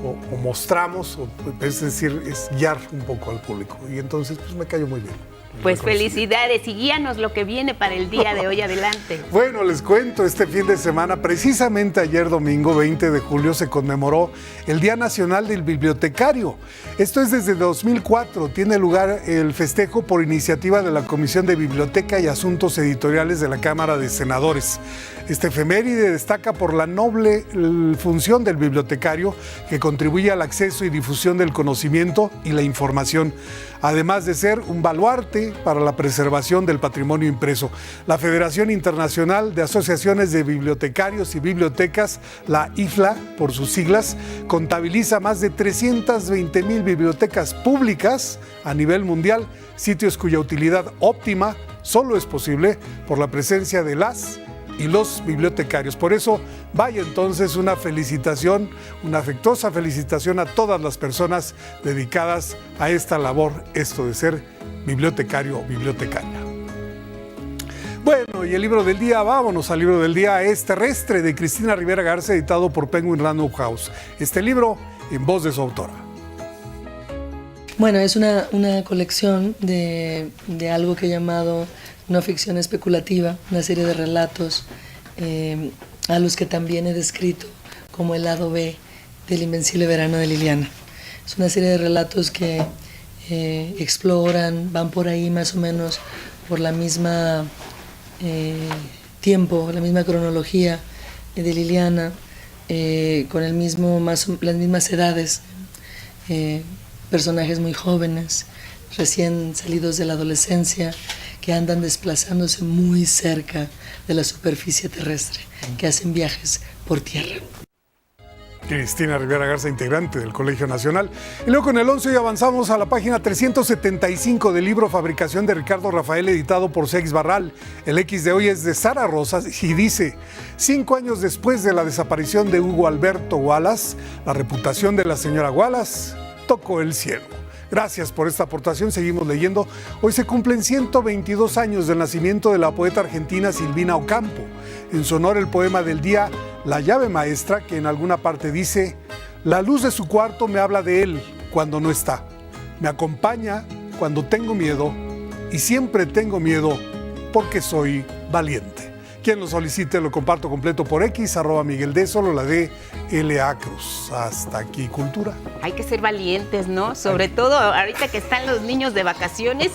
o mostramos, es decir, es guiar un poco al público. Y entonces pues me cayó muy bien. Pues felicidades y guíanos lo que viene para el día de hoy. Adelante. Bueno, les cuento, este fin de semana, precisamente ayer domingo 20 de julio, se conmemoró el Día Nacional del Bibliotecario. Esto es desde 2004. Tiene lugar el festejo por iniciativa de la Comisión de Biblioteca y Asuntos Editoriales de la Cámara de Senadores. Este efeméride destaca por la noble función del bibliotecario, que contribuye al acceso y difusión del conocimiento y la información, además de ser un baluarte para la preservación del patrimonio impreso. La Federación Internacional de Asociaciones de Bibliotecarios y Bibliotecas, la IFLA por sus siglas, contabiliza más de 320,000 bibliotecas públicas a nivel mundial, sitios cuya utilidad óptima solo es posible por la presencia de las y los bibliotecarios. Por eso, vaya entonces una felicitación, una afectuosa felicitación a todas las personas dedicadas a esta labor, esto de ser bibliotecario o bibliotecaria. Bueno, y el libro del día, vámonos al libro del día, es Terrestre, de Cristina Rivera Garza, editado por Penguin Random House. Este libro en voz de su autora. Bueno, es una colección de algo que he llamado no ficción especulativa, una serie de relatos a los que también he descrito como el lado B del Invencible Verano de Liliana. Es una serie de relatos que exploran, van por ahí más o menos por la misma tiempo, la misma cronología de Liliana, con las mismas edades, personajes muy jóvenes, recién salidos de la adolescencia, que andan desplazándose muy cerca de la superficie terrestre, que hacen viajes por tierra. Cristina Rivera Garza, integrante del Colegio Nacional. Y luego con el 11 avanzamos a la página 375 del libro Fabricación de Ricardo Rafael, editado por Seix Barral. El X de hoy es de Sara Rosas y dice: 5 años después de la desaparición de Hugo Alberto Wallace, la reputación de la señora Wallace tocó el cielo. Gracias por esta aportación, seguimos leyendo. Hoy se cumplen 122 años del nacimiento de la poeta argentina Silvina Ocampo. En su honor, el poema del día, La llave maestra, que en alguna parte dice: la luz de su cuarto me habla de él cuando no está. Me acompaña cuando tengo miedo y siempre tengo miedo porque soy valiente. Quien lo solicite lo comparto completo por X, @Miguel D, solo la de LA Cruz. Hasta aquí, Cultura. Hay que ser valientes, ¿no? Sobre todo ahorita que están los niños de vacaciones,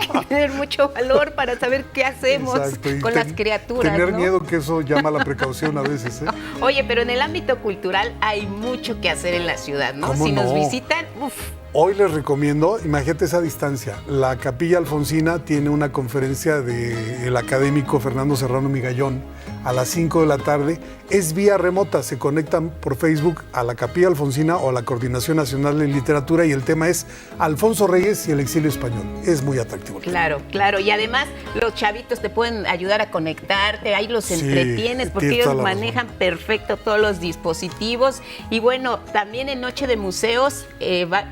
hay que tener mucho valor para saber qué hacemos con las criaturas, tener ¿no? miedo, que eso llama a la precaución a veces, ¿eh? Oye, pero en el ámbito cultural hay mucho que hacer en la ciudad, ¿no? Si nos visitan, Hoy les recomiendo, imagínate esa distancia, la Capilla Alfonsina tiene una conferencia del académico Fernando Serrano Migallón a las 5 de la tarde. Es vía remota, se conectan por Facebook a la Capilla Alfonsina o a la Coordinación Nacional de Literatura y el tema es Alfonso Reyes y el exilio español. Es muy atractivo. Claro, claro. Y además los chavitos te pueden ayudar a conectarte, ahí los entretienes porque ellos manejan perfecto todos los dispositivos. Y bueno, también en Noche de Museos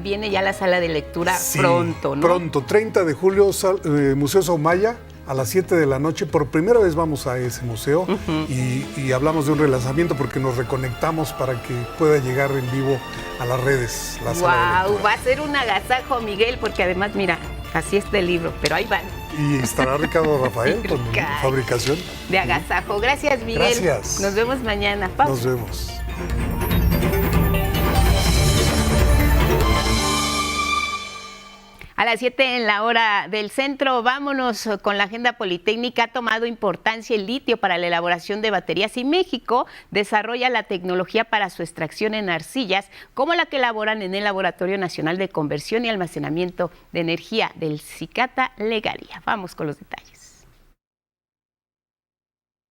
viene ya la sala de lectura pronto, ¿no? Pronto, 30 de julio, Museo Soumaya. A las 7 de la noche, por primera vez vamos a ese museo y hablamos de un relanzamiento porque nos reconectamos para que pueda llegar en vivo a las redes. ¡Wow! Va a ser un agasajo, Miguel, porque además, mira, así está el libro, pero ahí van. Y estará Ricardo Rafael con Fabricación. De agasajo. Gracias, Miguel. Gracias. Nos vemos mañana. Pausa. Nos vemos. A las 7 en la hora del centro, vámonos con la agenda politécnica. Ha tomado importancia el litio para la elaboración de baterías y México desarrolla la tecnología para su extracción en arcillas, como la que elaboran en el Laboratorio Nacional de Conversión y Almacenamiento de Energía del Cicata Legaria. Vamos con los detalles.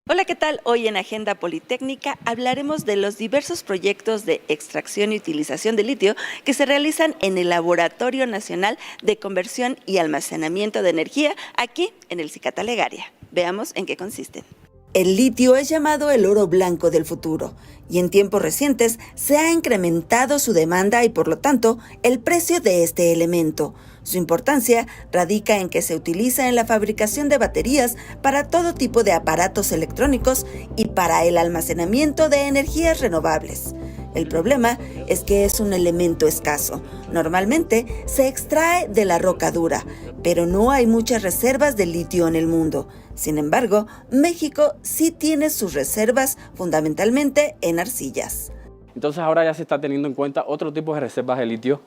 Hola, ¿qué tal? Hoy en Agenda Politécnica hablaremos de los diversos proyectos de extracción y utilización de litio que se realizan en el Laboratorio Nacional de Conversión y Almacenamiento de Energía aquí en el Cicata Legaria. Veamos en qué consisten. El litio es llamado el oro blanco del futuro y en tiempos recientes se ha incrementado su demanda y por lo tanto el precio de este elemento. Su importancia radica en que se utiliza en la fabricación de baterías para todo tipo de aparatos electrónicos y para el almacenamiento de energías renovables. El problema es que es un elemento escaso. Normalmente se extrae de la roca dura, pero no hay muchas reservas de litio en el mundo. Sin embargo, México sí tiene sus reservas fundamentalmente en arcillas. Entonces ahora ya se está teniendo en cuenta otro tipo de reservas de litio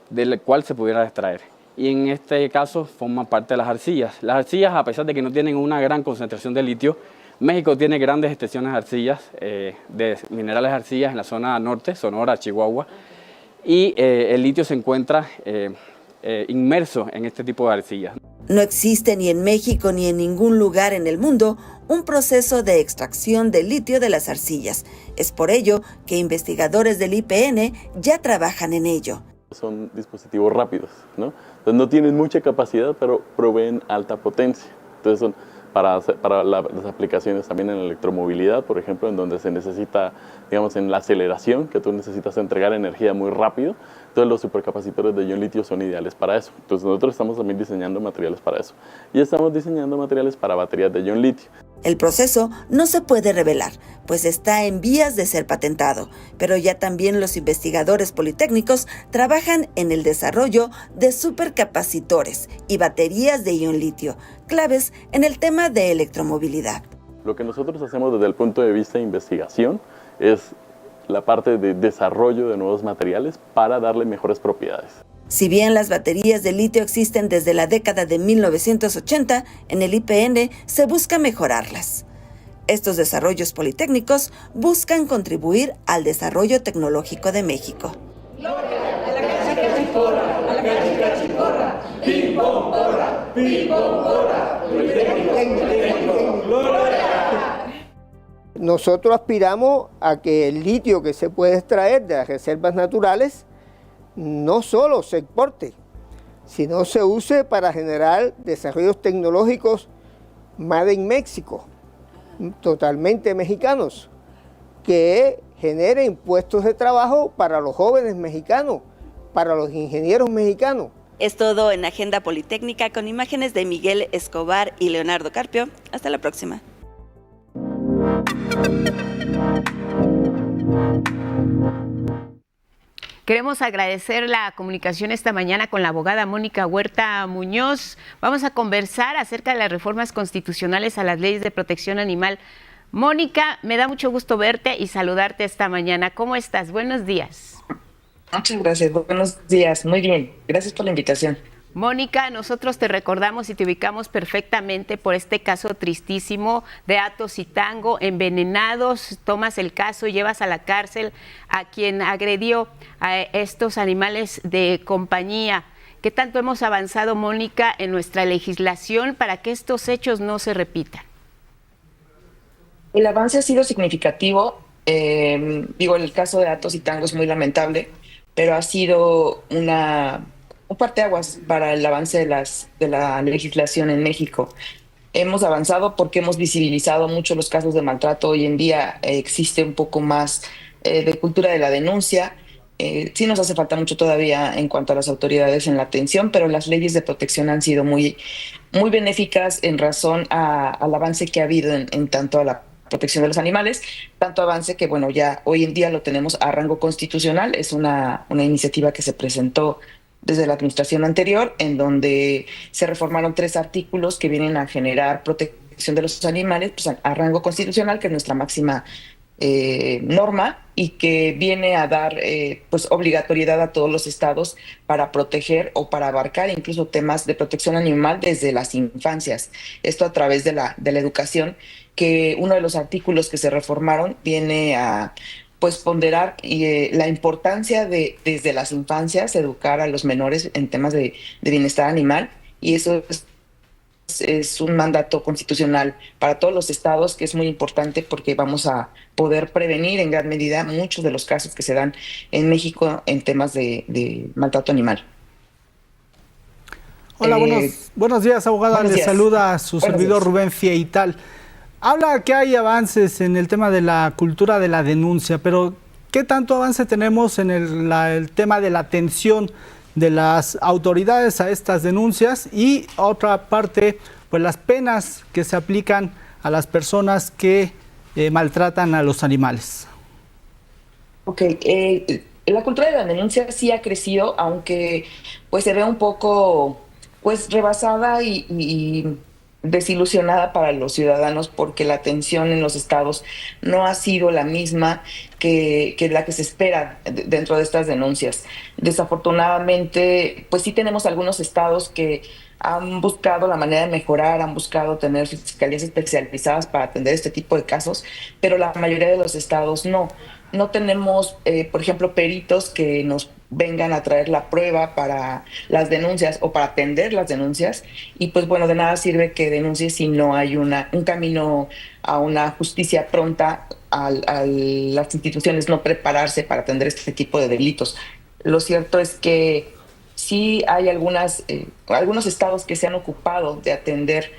del cual se pudiera extraer. Y en este caso forman parte de las arcillas. Las arcillas, a pesar de que no tienen una gran concentración de litio, México tiene grandes extensiones de arcillas, de minerales de arcillas en la zona norte, Sonora, Chihuahua, y el litio se encuentra inmerso en este tipo de arcillas. No existe ni en México ni en ningún lugar en el mundo un proceso de extracción de litio de las arcillas. Es por ello que investigadores del IPN ya trabajan en ello. Son dispositivos rápidos, ¿no? Entonces no tienen mucha capacidad, pero proveen alta potencia. Entonces son para las aplicaciones también en la electromovilidad, por ejemplo, en donde se necesita, digamos, en la aceleración, que tú necesitas entregar energía muy rápido. Entonces los supercapacitores de ion litio son ideales para eso. Entonces nosotros estamos también diseñando materiales para eso. Y estamos diseñando materiales para baterías de ion litio. El proceso no se puede revelar, pues está en vías de ser patentado, pero ya también los investigadores politécnicos trabajan en el desarrollo de supercapacitores y baterías de ion litio, claves en el tema de electromovilidad. Lo que nosotros hacemos desde el punto de vista de investigación es la parte de desarrollo de nuevos materiales para darle mejores propiedades. Si bien las baterías de litio existen desde la década de 1980, en el IPN se busca mejorarlas. Estos desarrollos politécnicos buscan contribuir al desarrollo tecnológico de México. Nosotros aspiramos a que el litio que se puede extraer de las reservas naturales no solo se exporte, sino se use para generar desarrollos tecnológicos made in México, totalmente mexicanos, que generen puestos de trabajo para los jóvenes mexicanos, para los ingenieros mexicanos. Es todo en Agenda Politécnica con imágenes de Miguel Escobar y Leonardo Carpio. Hasta la próxima. Queremos agradecer la comunicación esta mañana con la abogada Mónica Huerta Muñoz. Vamos a conversar acerca de las reformas constitucionales a las leyes de protección animal. Mónica, me da mucho gusto verte y saludarte esta mañana. ¿Cómo estás? Buenos días. Muchas gracias. Buenos días. Muy bien. Gracias por la invitación. Mónica, nosotros te recordamos y te ubicamos perfectamente por este caso tristísimo de Athos y Tango, envenenados. Tomas el caso y llevas a la cárcel a quien agredió a estos animales de compañía. ¿Qué tanto hemos avanzado, Mónica, en nuestra legislación para que estos hechos no se repitan? El avance ha sido significativo. El caso de Athos y Tango es muy lamentable, pero ha sido un parteaguas para el avance de la legislación en México. Hemos avanzado porque hemos visibilizado mucho los casos de maltrato. Hoy en día existe un poco más de cultura de la denuncia. Sí nos hace falta mucho todavía en cuanto a las autoridades en la atención, pero las leyes de protección han sido muy, muy benéficas en razón al avance que ha habido en tanto a la protección de los animales, tanto avance que ya hoy en día lo tenemos a rango constitucional. Es una iniciativa que se presentó desde la administración anterior, en donde se reformaron 3 artículos que vienen a generar protección de los animales a rango constitucional, que es nuestra máxima norma y que viene a dar pues obligatoriedad a todos los estados para proteger o para abarcar incluso temas de protección animal desde las infancias. Esto a través de la educación, que uno de los artículos que se reformaron viene a pues ponderar la importancia de desde las infancias educar a los menores en temas de bienestar animal, y eso es un mandato constitucional para todos los estados, que es muy importante porque vamos a poder prevenir en gran medida muchos de los casos que se dan en México en temas de maltrato animal. Hola, buenos días, abogada. Le saluda a su servidor Rubén Fieital. Habla que hay avances en el tema de la cultura de la denuncia, pero ¿qué tanto avance tenemos en el tema de la atención de las autoridades a estas denuncias? Y otra parte, pues las penas que se aplican a las personas que maltratan a los animales. Ok, la cultura de la denuncia sí ha crecido, aunque pues se ve un poco pues rebasada y desilusionada para los ciudadanos, porque la atención en los estados no ha sido la misma que la que se espera dentro de estas denuncias. Desafortunadamente, pues sí tenemos algunos estados que han buscado la manera de mejorar, han buscado tener fiscalías especializadas para atender este tipo de casos, pero la mayoría de los estados no. No tenemos, por ejemplo, peritos que nos vengan a traer la prueba para las denuncias o para atender las denuncias, y pues bueno, de nada sirve que denuncies si no hay un camino a una justicia pronta, a las instituciones no prepararse para atender este tipo de delitos. Lo cierto es que sí hay algunos estados que se han ocupado de atender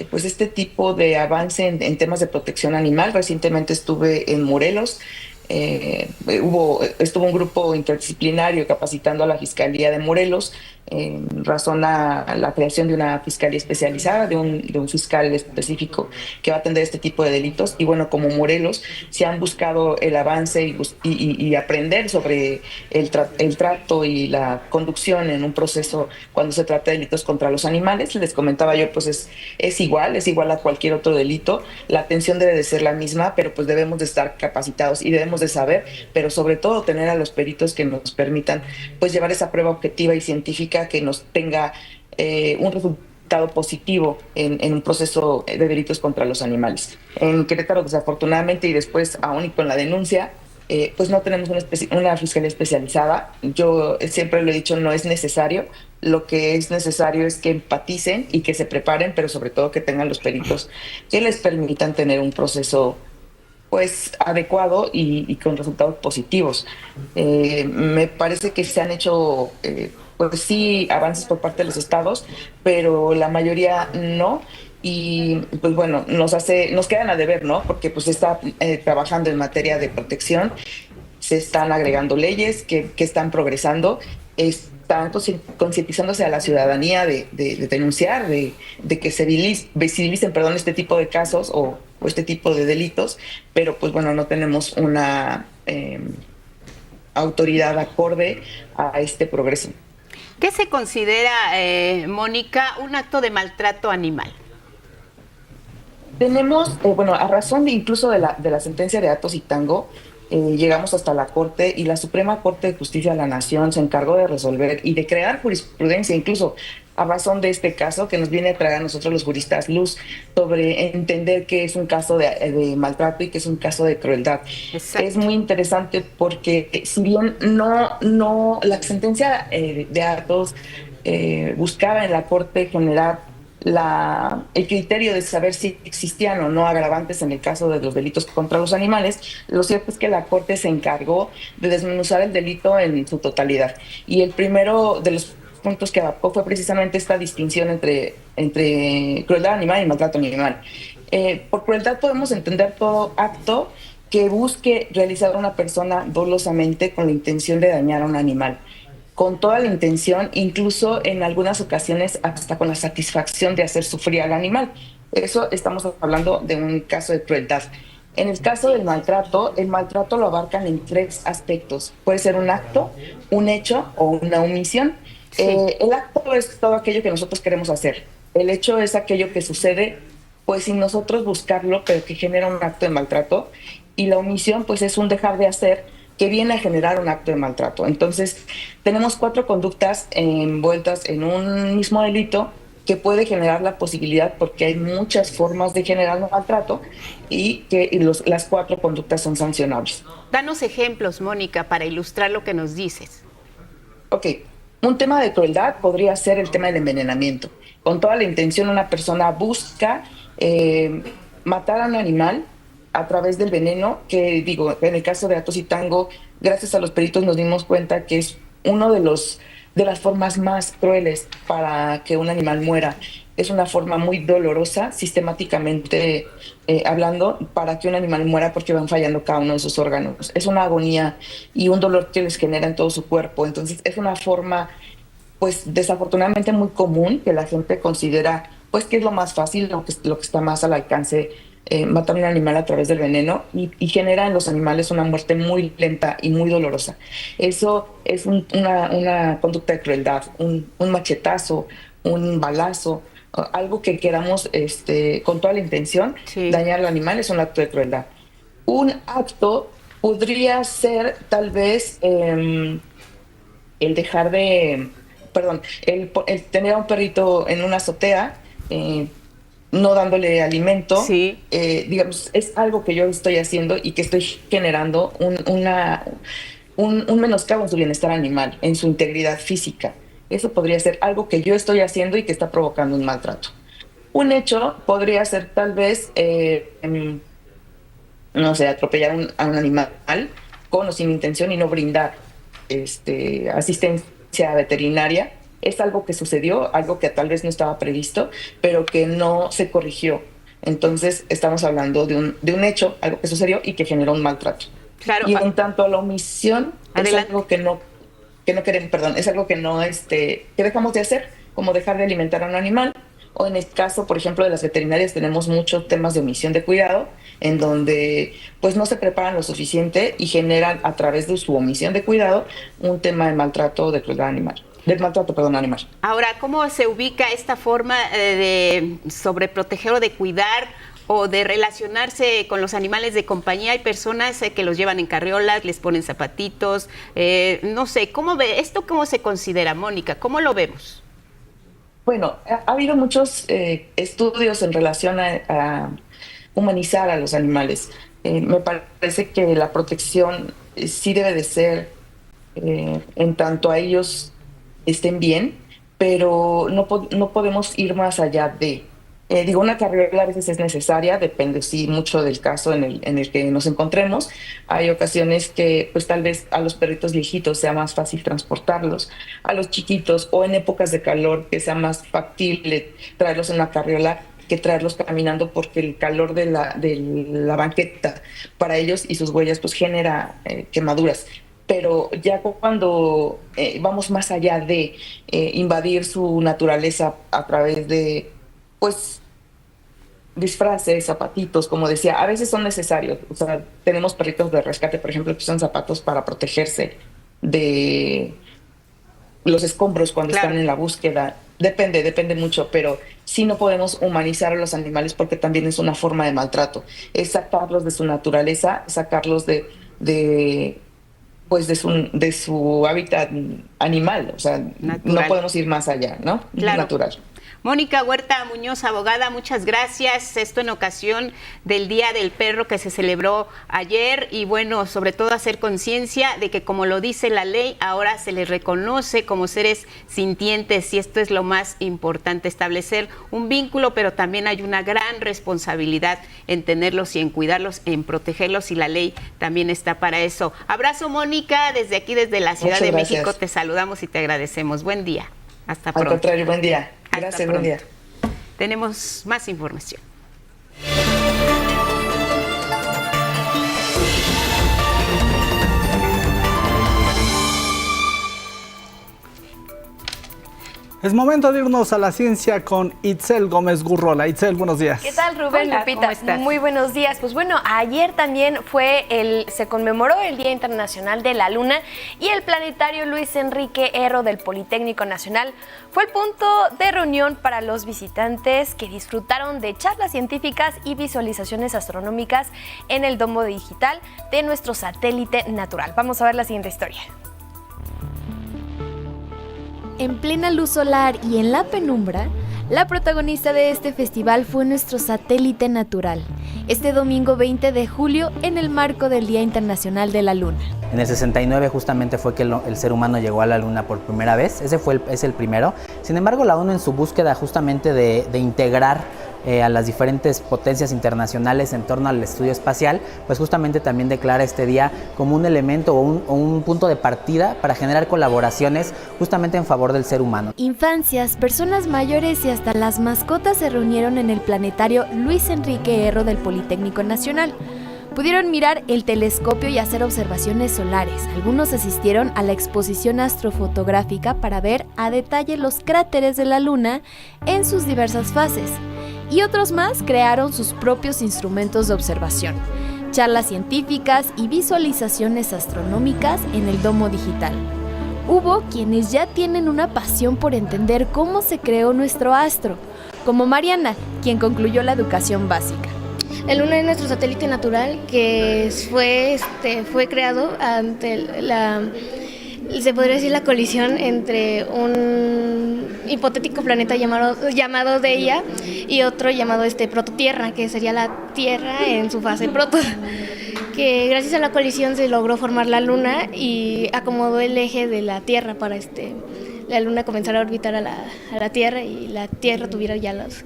pues este tipo de avance en temas de protección animal. Recientemente estuve en Morelos. Estuvo un grupo interdisciplinario capacitando a la Fiscalía de Morelos en razón a la creación de una fiscalía especializada, de un fiscal específico que va a atender este tipo de delitos. Y bueno, como Morelos se han buscado el avance y aprender sobre el trato y la conducción en un proceso cuando se trata de delitos contra los animales. Les comentaba yo, pues es igual a cualquier otro delito. La atención debe de ser la misma, pero pues debemos de estar capacitados y debemos de saber, pero sobre todo tener a los peritos que nos permitan pues llevar esa prueba objetiva y científica que nos tenga un resultado positivo en un proceso de delitos contra los animales. En Querétaro, desafortunadamente, y después aún y con la denuncia, pues no tenemos una fiscalía especializada. Yo siempre lo he dicho, no es necesario. Lo que es necesario es que empaticen y que se preparen, pero sobre todo que tengan los peritos que les permitan tener un proceso pues adecuado y con resultados positivos. Me parece que se han hecho pues sí avances por parte de los estados, pero la mayoría no. Y pues bueno, nos quedan a deber, ¿no? Porque pues se está trabajando en materia de protección, se están agregando leyes que están progresando, están concientizándose a la ciudadanía de denunciar, de que se visibilicen este tipo de casos o este tipo de delitos, pero pues bueno, no tenemos una autoridad acorde a este progreso. ¿Qué se considera, Mónica, un acto de maltrato animal? Tenemos, a razón incluso de la sentencia de Atos y Tango, llegamos hasta la Corte, y la Suprema Corte de Justicia de la Nación se encargó de resolver y de crear jurisprudencia, incluso a razón de este caso, que nos viene a traer a nosotros los juristas luz sobre entender que es un caso de maltrato y que es un caso de crueldad. Exacto. Es muy interesante porque si bien no la sentencia de Atos buscaba en la Corte generar el criterio de saber si existían o no agravantes en el caso de los delitos contra los animales, lo cierto es que la Corte se encargó de desmenuzar el delito en su totalidad. Y el primero de los puntos que abarcó fue precisamente esta distinción entre crueldad animal y maltrato animal. Por crueldad podemos entender todo acto que busque realizar a una persona dolosamente con la intención de dañar a un animal, con toda la intención, incluso en algunas ocasiones hasta con la satisfacción de hacer sufrir al animal. Eso estamos hablando de un caso de crueldad. En el caso del maltrato, el maltrato lo abarcan en 3 aspectos. Puede ser un acto, un hecho o una omisión. Sí. El acto es todo aquello que nosotros queremos hacer. El hecho es aquello que sucede pues sin nosotros buscarlo, pero que genera un acto de maltrato. y la omisión pues es un dejar de hacer que viene a generar un acto de maltrato. Entonces, tenemos 4 conductas envueltas en un mismo delito que puede generar la posibilidad, porque hay muchas formas de generar un maltrato, y que las 4 conductas son sancionables. Danos ejemplos, Mónica, para ilustrar lo que nos dices. Ok, un tema de crueldad podría ser el tema del envenenamiento. Con toda la intención, una persona busca matar a un animal a través del veneno, que digo, en el caso de Atos y Tango, gracias a los peritos nos dimos cuenta que es uno de las formas más crueles para que un animal muera. Es una forma muy dolorosa, sistemáticamente hablando, para que un animal muera, porque van fallando cada uno de sus órganos. Es una agonía y un dolor que les genera en todo su cuerpo. Entonces es una forma, pues desafortunadamente muy común, que la gente considera pues que es lo más fácil, lo que está más al alcance, matar a un animal a través del veneno, y genera en los animales una muerte muy lenta y muy dolorosa. Eso es una conducta de crueldad, un machetazo, un balazo, algo que queramos con toda la intención, dañar al animal, es un acto de crueldad. Un acto podría ser tal vez el dejar de, el tener a un perrito en una azotea, no dándole alimento, digamos, es algo que yo estoy haciendo y que estoy generando un menoscabo en su bienestar animal, en su integridad física. Eso podría ser algo que yo estoy haciendo y que está provocando un maltrato. Un hecho podría ser tal vez, no sé, atropellar a un animal con o sin intención y no brindar asistencia veterinaria. Es algo que sucedió, algo que tal vez no estaba previsto, pero que no se corrigió. Entonces estamos hablando de un hecho, algo que sucedió y que generó un maltrato. Claro. Y en tanto a la omisión, Adelante. es algo que no queremos, es algo que no que dejamos de hacer, como dejar de alimentar a un animal. O en el caso, por ejemplo, de las veterinarias, tenemos muchos temas de omisión de cuidado, en donde pues no se preparan lo suficiente y generan a través de su omisión de cuidado un tema de maltrato, de crueldad animal. Del maltrato, animal. Ahora, ¿cómo se ubica esta forma de sobreproteger o de cuidar o de relacionarse con los animales de compañía? Hay personas que los llevan en carriolas, les ponen zapatitos, no sé, ¿cómo se considera, Mónica? ¿Cómo lo vemos? Bueno, ha habido muchos estudios en relación a humanizar a los animales. Me parece que la protección sí debe de ser en tanto a ellos estén bien, pero no podemos ir más allá de. Una carriola a veces es necesaria, depende mucho del caso en el que nos encontremos. Hay ocasiones que pues tal vez a los perritos viejitos sea más fácil transportarlos, a los chiquitos, o en épocas de calor que sea más factible traerlos en una carriola que traerlos caminando, porque el calor de la banqueta para ellos y sus huellas pues genera quemaduras. Pero ya cuando vamos más allá de invadir su naturaleza a través de, pues, disfraces, zapatitos, como decía, a veces son necesarios. O sea, tenemos perritos de rescate, por ejemplo, que usan zapatos para protegerse de los escombros cuando están en la búsqueda. Depende mucho, pero sí no podemos humanizar a los animales, porque también es una forma de maltrato. Es sacarlos de su naturaleza, sacarlos de su hábitat animal, o sea, natural. No podemos ir más allá, ¿no? Claro. Natural. Mónica Huerta Muñoz, abogada, muchas gracias. Esto en ocasión del Día del Perro que se celebró ayer, y bueno, sobre todo hacer conciencia de que, como lo dice la ley, ahora se les reconoce como seres sintientes, y esto es lo más importante, establecer un vínculo, pero también hay una gran responsabilidad en tenerlos y en cuidarlos, en protegerlos, y la ley también está para eso. Abrazo, Mónica, desde aquí, desde la Ciudad de México, te saludamos y te agradecemos. Buen día. Hasta pronto. Al contrario, buen día. Gracias, buen día. Tenemos más información. Es momento de irnos a la ciencia con Itzel Gómez Gurrola. Itzel, buenos días. ¿Qué tal, Rubén? Hola, Lupita? ¿cómo estás? Muy buenos días. Pues bueno, ayer también se conmemoró el Día Internacional de la Luna y el planetario Luis Enrique Erro del Politécnico Nacional fue el punto de reunión para los visitantes que disfrutaron de charlas científicas y visualizaciones astronómicas en el domo digital de nuestro satélite natural. Vamos a ver la siguiente historia. En plena luz solar y en la penumbra, la protagonista de este festival fue nuestro satélite natural, este domingo 20 de julio en el marco del Día Internacional de la Luna. En el 69 justamente fue que el ser humano llegó a la Luna por primera vez, es el primero. Sin embargo, la ONU en su búsqueda justamente de integrar a las diferentes potencias internacionales en torno al estudio espacial, pues justamente también declara este día como un elemento o un punto de partida para generar colaboraciones justamente en favor del ser humano. Infancias, personas mayores y hasta las mascotas se reunieron en el planetario Luis Enrique Erro del Politécnico Nacional. Pudieron mirar el telescopio y hacer observaciones solares. Algunos asistieron a la exposición astrofotográfica para ver a detalle los cráteres de la Luna en sus diversas fases. Y otros más crearon sus propios instrumentos de observación, charlas científicas y visualizaciones astronómicas en el domo digital. Hubo quienes ya tienen una pasión por entender cómo se creó nuestro astro, como Mariana, quien concluyó la educación básica. La Luna es nuestro satélite natural que fue creado ante se podría decir la colisión entre un hipotético planeta llamado Deia y otro llamado Prototierra, que sería la Tierra en su fase proto. Que gracias a la colisión se logró formar la Luna y acomodó el eje de la Tierra para la Luna comenzara a orbitar a la Tierra y la Tierra tuviera ya las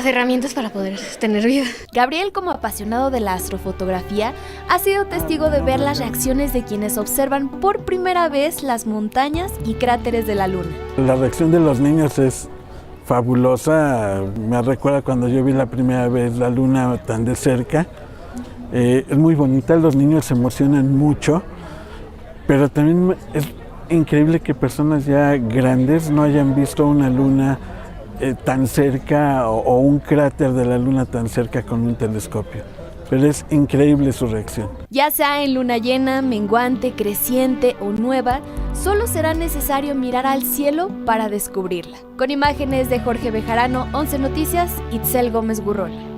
herramientas para poder tener vida. Gabriel, como apasionado de la astrofotografía, ha sido testigo de ver las reacciones de quienes observan por primera vez las montañas y cráteres de la Luna. La reacción de los niños es fabulosa. Me recuerda cuando yo vi la primera vez la Luna tan de cerca. Es muy bonita, los niños se emocionan mucho, pero también es increíble que personas ya grandes no hayan visto una Luna tan cerca o un cráter de la Luna tan cerca con un telescopio. Pero es increíble su reacción. Ya sea en luna llena, menguante, creciente o nueva, solo será necesario mirar al cielo para descubrirla. Con imágenes de Jorge Bejarano, 11 Noticias, Itzel Gómez Gurrola.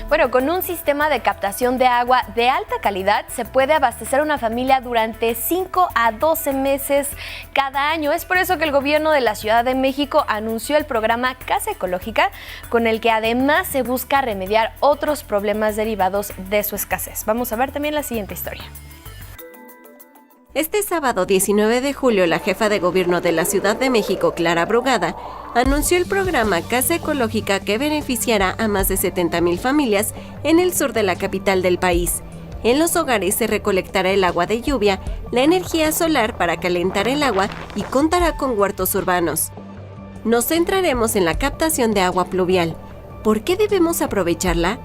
Bueno, con un sistema de captación de agua de alta calidad se puede abastecer una familia durante 5 a 12 meses cada año. Es por eso que el gobierno de la Ciudad de México anunció el programa Casa Ecológica, con el que además se busca remediar otros problemas derivados de su escasez. Vamos a ver también la siguiente historia. Este sábado 19 de julio, la jefa de gobierno de la Ciudad de México, Clara Brugada, anunció el programa Casa Ecológica que beneficiará a más de 70,000 familias en el sur de la capital del país. En los hogares se recolectará el agua de lluvia, la energía solar para calentar el agua y contará con huertos urbanos. Nos centraremos en la captación de agua pluvial. ¿Por qué debemos aprovecharla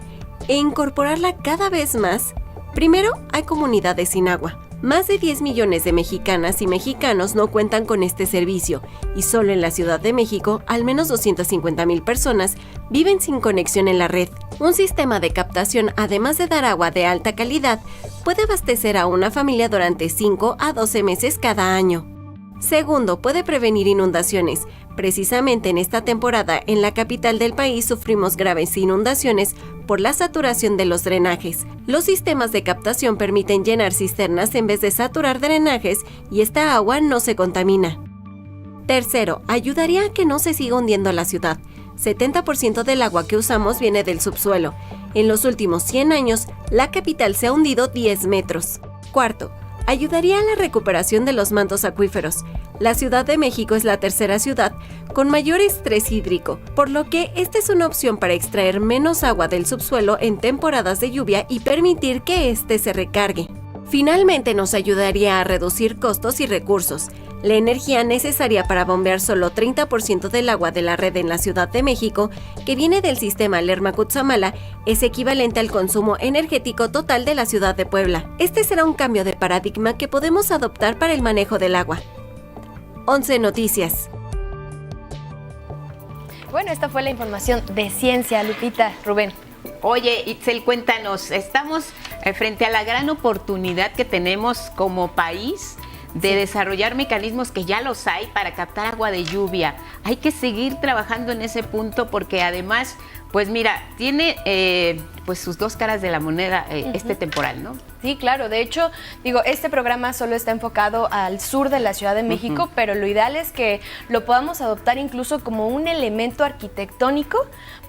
e incorporarla cada vez más? Primero, hay comunidades sin agua. Más de 10 millones de mexicanas y mexicanos no cuentan con este servicio y solo en la Ciudad de México al menos 250,000 personas viven sin conexión en la red. Un sistema de captación, además de dar agua de alta calidad, puede abastecer a una familia durante 5 a 12 meses cada año. Segundo, puede prevenir inundaciones. Precisamente en esta temporada, en la capital del país sufrimos graves inundaciones por la saturación de los drenajes. Los sistemas de captación permiten llenar cisternas en vez de saturar drenajes y esta agua no se contamina. Tercero, ayudaría a que no se siga hundiendo la ciudad. 70% del agua que usamos viene del subsuelo. En los últimos 100 años, la capital se ha hundido 10 metros. Cuarto, ayudaría a la recuperación de los mantos acuíferos. La Ciudad de México es la tercera ciudad con mayor estrés hídrico, por lo que esta es una opción para extraer menos agua del subsuelo en temporadas de lluvia y permitir que éste se recargue. Finalmente, nos ayudaría a reducir costos y recursos. La energía necesaria para bombear solo 30% del agua de la red en la Ciudad de México, que viene del sistema Lerma-Cutzamala, es equivalente al consumo energético total de la ciudad de Puebla. Este será un cambio de paradigma que podemos adoptar para el manejo del agua. 11 Noticias. Bueno, esta fue la información de ciencia, Lupita, Rubén. Oye, Itzel, cuéntanos, estamos frente a la gran oportunidad que tenemos como país de desarrollar mecanismos que ya los hay para captar agua de lluvia. Hay que seguir trabajando en ese punto porque además, pues mira, tiene pues sus dos caras de la moneda este temporal, ¿no? Sí, claro. De hecho, digo, este programa solo está enfocado al sur de la Ciudad de México, pero lo ideal es que lo podamos adoptar incluso como un elemento arquitectónico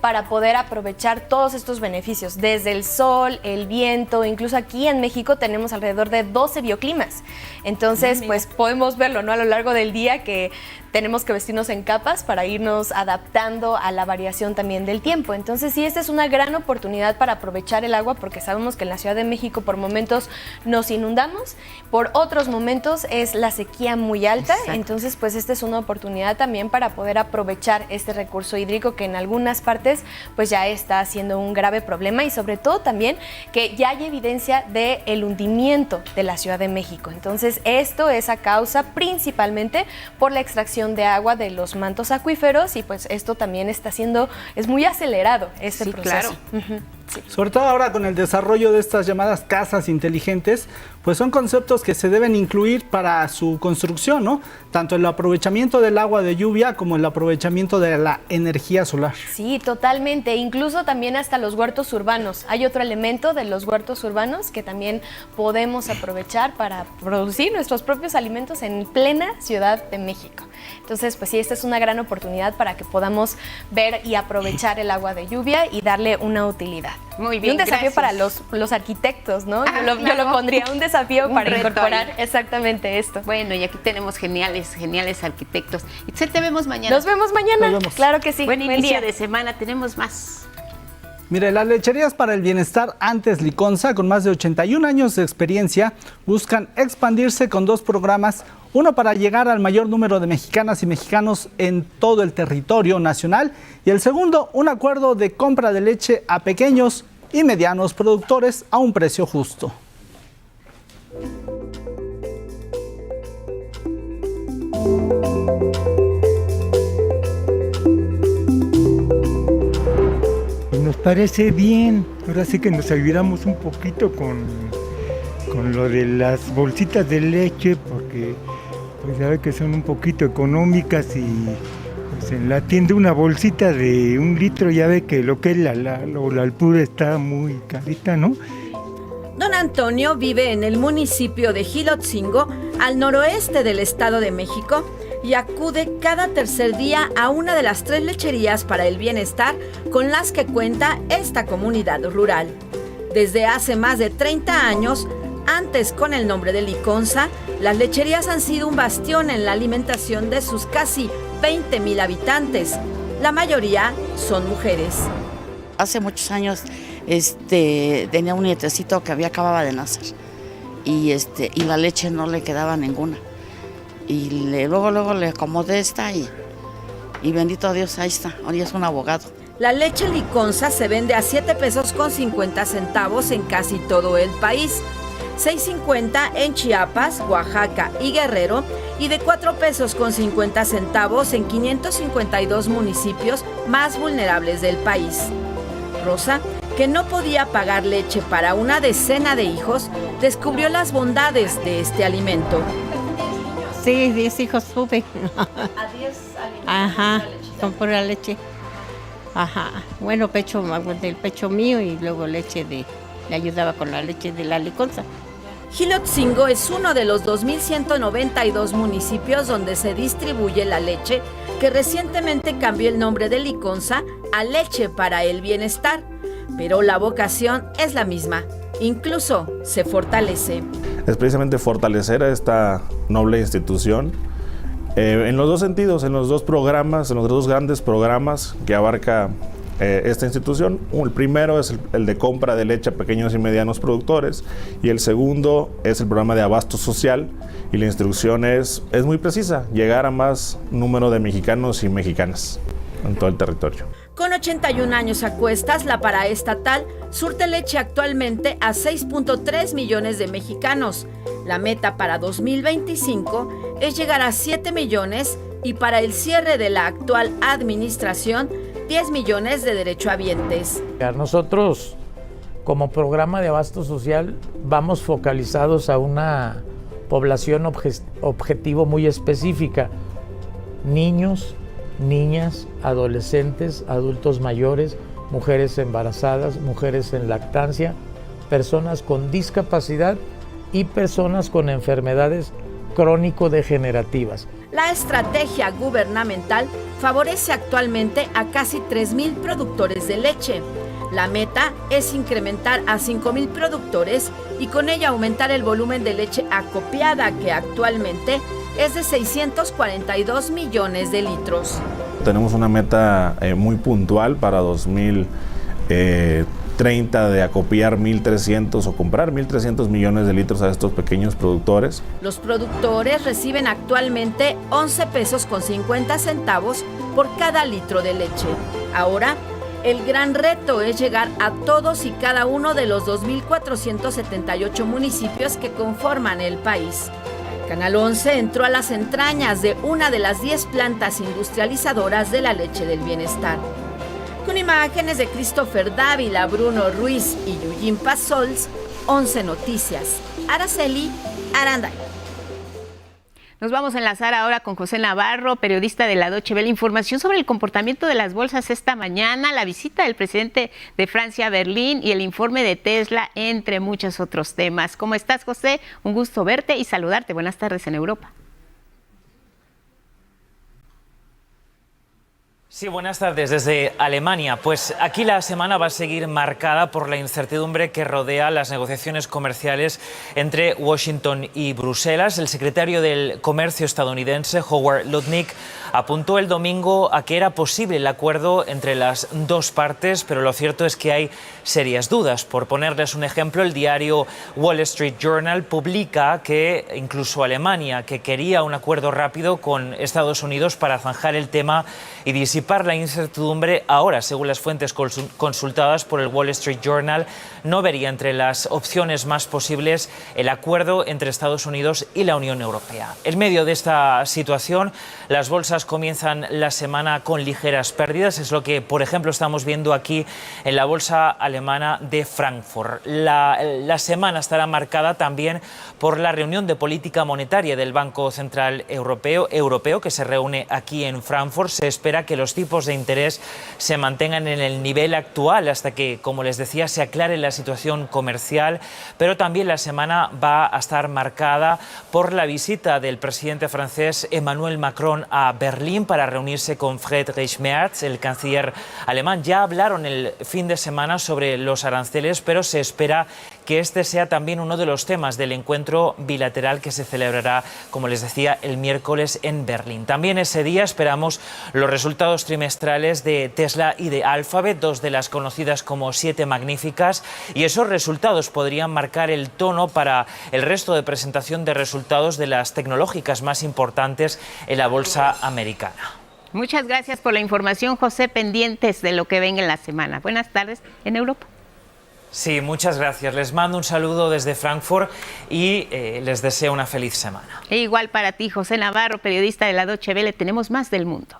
para poder aprovechar todos estos beneficios, desde el sol, el viento, incluso aquí en México tenemos alrededor de 12 bioclimas. Entonces, pues podemos verlo, ¿no? A lo largo del día que tenemos que vestirnos en capas para irnos adaptando a la variación también del tiempo. Entonces, sí, esta es una gran oportunidad para aprovechar el agua porque sabemos que en la Ciudad de México por momentos nos inundamos, por otros momentos es la sequía muy alta. Exacto. Entonces, pues esta es una oportunidad también para poder aprovechar este recurso hídrico que en algunas partes pues ya está siendo un grave problema y sobre todo también que ya hay evidencia del hundimiento de la Ciudad de México. Entonces, esto es a causa principalmente por la extracción de agua de los mantos acuíferos y pues esto también está siendo, es muy acelerado este proceso. Claro. Sí. Sobre todo ahora con el desarrollo de estas llamadas casas inteligentes, pues son conceptos que se deben incluir para su construcción, ¿no? Tanto el aprovechamiento del agua de lluvia como el aprovechamiento de la energía solar. Sí, totalmente. Incluso también hasta los huertos urbanos. Hay otro elemento de los huertos urbanos que también podemos aprovechar para producir nuestros propios alimentos en plena Ciudad de México. Entonces, pues sí, esta es una gran oportunidad para que podamos ver y aprovechar el agua de lluvia y darle una utilidad. Muy bien, y un desafío gracias. para los arquitectos, ¿no? Yo lo pondría un desafío para incorporar exactamente esto. Bueno, y aquí tenemos geniales arquitectos. Itzel, te vemos mañana. Nos vemos mañana. Nos vemos. Claro que sí. Buen inicio de semana, tenemos más. Mire, las lecherías para el bienestar Antes Liconza, con más de 81 años de experiencia, buscan expandirse con dos programas, uno para llegar al mayor número de mexicanas y mexicanos en todo el territorio nacional y el segundo, un acuerdo de compra de leche a pequeños y medianos productores a un precio justo. Nos parece bien, ahora sí que nos ayudamos un poquito con lo de las bolsitas de leche, porque pues ya ve que son un poquito económicas y pues en la tienda una bolsita de 1 litro ya ve que lo que es la alpura está muy carita, ¿no? Don Antonio vive en el municipio de Jilotzingo, al noroeste del Estado de México, y acude cada tercer día a una de las 3 lecherías para el bienestar con las que cuenta esta comunidad rural. Desde hace más de 30 años, antes con el nombre de Liconza, las lecherías han sido un bastión en la alimentación de sus casi 20,000 habitantes. La mayoría son mujeres. Hace muchos años tenía un nietecito que acababa de nacer y la leche no le quedaba ninguna. Y luego le acomodé esta y bendito Dios, ahí está, hoy es un abogado. La leche Liconza se vende a 7 pesos con 50 centavos en casi todo el país, 6.50 en Chiapas, Oaxaca y Guerrero y de 4 pesos con 50 centavos en 552 municipios más vulnerables del país. Rosa, que no podía pagar leche para una decena de hijos, descubrió las bondades de este alimento. Sí, 10 hijos tuve. ¿A 10 alimentos? Ajá, con pura leche. Ajá, bueno, del pecho mío y luego le ayudaba con la leche de la Liconza. Jilotzingo es uno de los 2.192 municipios donde se distribuye la leche, que recientemente cambió el nombre de Liconza a Leche para el Bienestar, pero la vocación es la misma, incluso se fortalece. Es precisamente fortalecer a esta noble institución en los dos sentidos, en los dos programas, en los dos grandes programas que abarca esta institución. El primero es el de compra de leche a pequeños y medianos productores y el segundo es el programa de abasto social y la instrucción es muy precisa, llegar a más número de mexicanos y mexicanas en todo el territorio. Con 81 años a cuestas, la paraestatal surte leche actualmente a 6.3 millones de mexicanos. La meta para 2025 es llegar a 7 millones y para el cierre de la actual administración, 10 millones de derechohabientes. Nosotros, como programa de abasto social, vamos focalizados a una población objetivo muy específica: niños, niñas, adolescentes, adultos mayores, mujeres embarazadas, mujeres en lactancia, personas con discapacidad y personas con enfermedades crónico-degenerativas. La estrategia gubernamental favorece actualmente a casi 3,000 productores de leche. La meta es incrementar a 5,000 productores y con ella aumentar el volumen de leche acopiada, que actualmente es de 642 millones de litros. Tenemos una meta muy puntual para 2030 de acopiar 1.300 o comprar 1.300 millones de litros a estos pequeños productores. Los productores reciben actualmente 11 pesos con 50 centavos por cada litro de leche. Ahora, el gran reto es llegar a todos y cada uno de los 2.478 municipios que conforman el país. Canal 11 entró a las entrañas de una de las 10 plantas industrializadoras de la leche del bienestar. Con imágenes de Christopher Dávila, Bruno Ruiz y Eugene Pasols, 11 Noticias. Araceli Aranday. Nos vamos a enlazar ahora con José Navarro, periodista de la Deutsche Welle. Información sobre el comportamiento de las bolsas esta mañana, la visita del presidente de Francia a Berlín y el informe de Tesla, entre muchos otros temas. ¿Cómo estás, José? Un gusto verte y saludarte. Buenas tardes en Europa. Sí, buenas tardes desde Alemania. Pues aquí la semana va a seguir marcada por la incertidumbre que rodea las negociaciones comerciales entre Washington y Bruselas. El secretario del Comercio estadounidense, Howard Lutnick, apuntó el domingo a que era posible el acuerdo entre las dos partes, pero lo cierto es que hay serias dudas. Por ponerles un ejemplo, el diario Wall Street Journal publica que incluso Alemania, que quería un acuerdo rápido con Estados Unidos para zanjar el tema y disipar la incertidumbre, ahora, según las fuentes consultadas por el Wall Street Journal, no vería entre las opciones más posibles el acuerdo entre Estados Unidos y la Unión Europea. En medio de esta situación, las bolsas comienzan la semana con ligeras pérdidas. Es lo que, por ejemplo, estamos viendo aquí en la bolsa alemana de Frankfurt. La semana estará marcada también por la reunión de política monetaria del Banco Central Europeo, que se reúne aquí en Frankfurt. Se espera que los tipos de interés se mantengan en el nivel actual hasta que, como les decía, se aclare la situación comercial, pero también la semana va a estar marcada por la visita del presidente francés Emmanuel Macron a Berlín para reunirse con Friedrich Merz, el canciller alemán. Ya hablaron el fin de semana sobre los aranceles, pero se espera que este sea también uno de los temas del encuentro bilateral que se celebrará, como les decía, el miércoles en Berlín. También ese día esperamos los resultados trimestrales de Tesla y de Alphabet, dos de las conocidas como 7 magníficas, y esos resultados podrían marcar el tono para el resto de presentación de resultados de las tecnológicas más importantes en la bolsa americana. Muchas gracias por la información, José, pendientes de lo que venga en la semana. Buenas tardes en Europa. Sí, muchas gracias. Les mando un saludo desde Frankfurt y les deseo una feliz semana. E igual para ti, José Navarro, periodista de la Deutsche Welle. Tenemos más del mundo.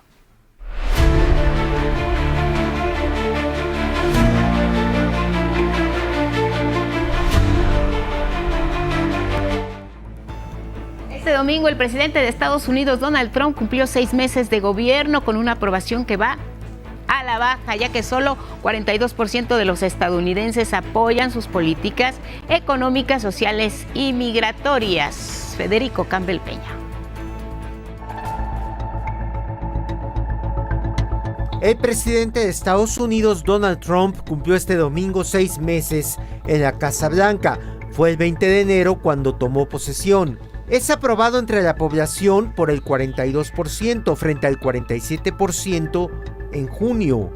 Este domingo, el presidente de Estados Unidos, Donald Trump, cumplió 6 meses de gobierno con una aprobación que va a la baja, ya que solo 42% de los estadounidenses apoyan sus políticas económicas, sociales y migratorias. Federico Campbell Peña. El presidente de Estados Unidos, Donald Trump, cumplió este domingo 6 meses en la Casa Blanca. Fue el 20 de enero cuando tomó posesión. Es aprobado entre la población por el 42% frente al 47% en junio.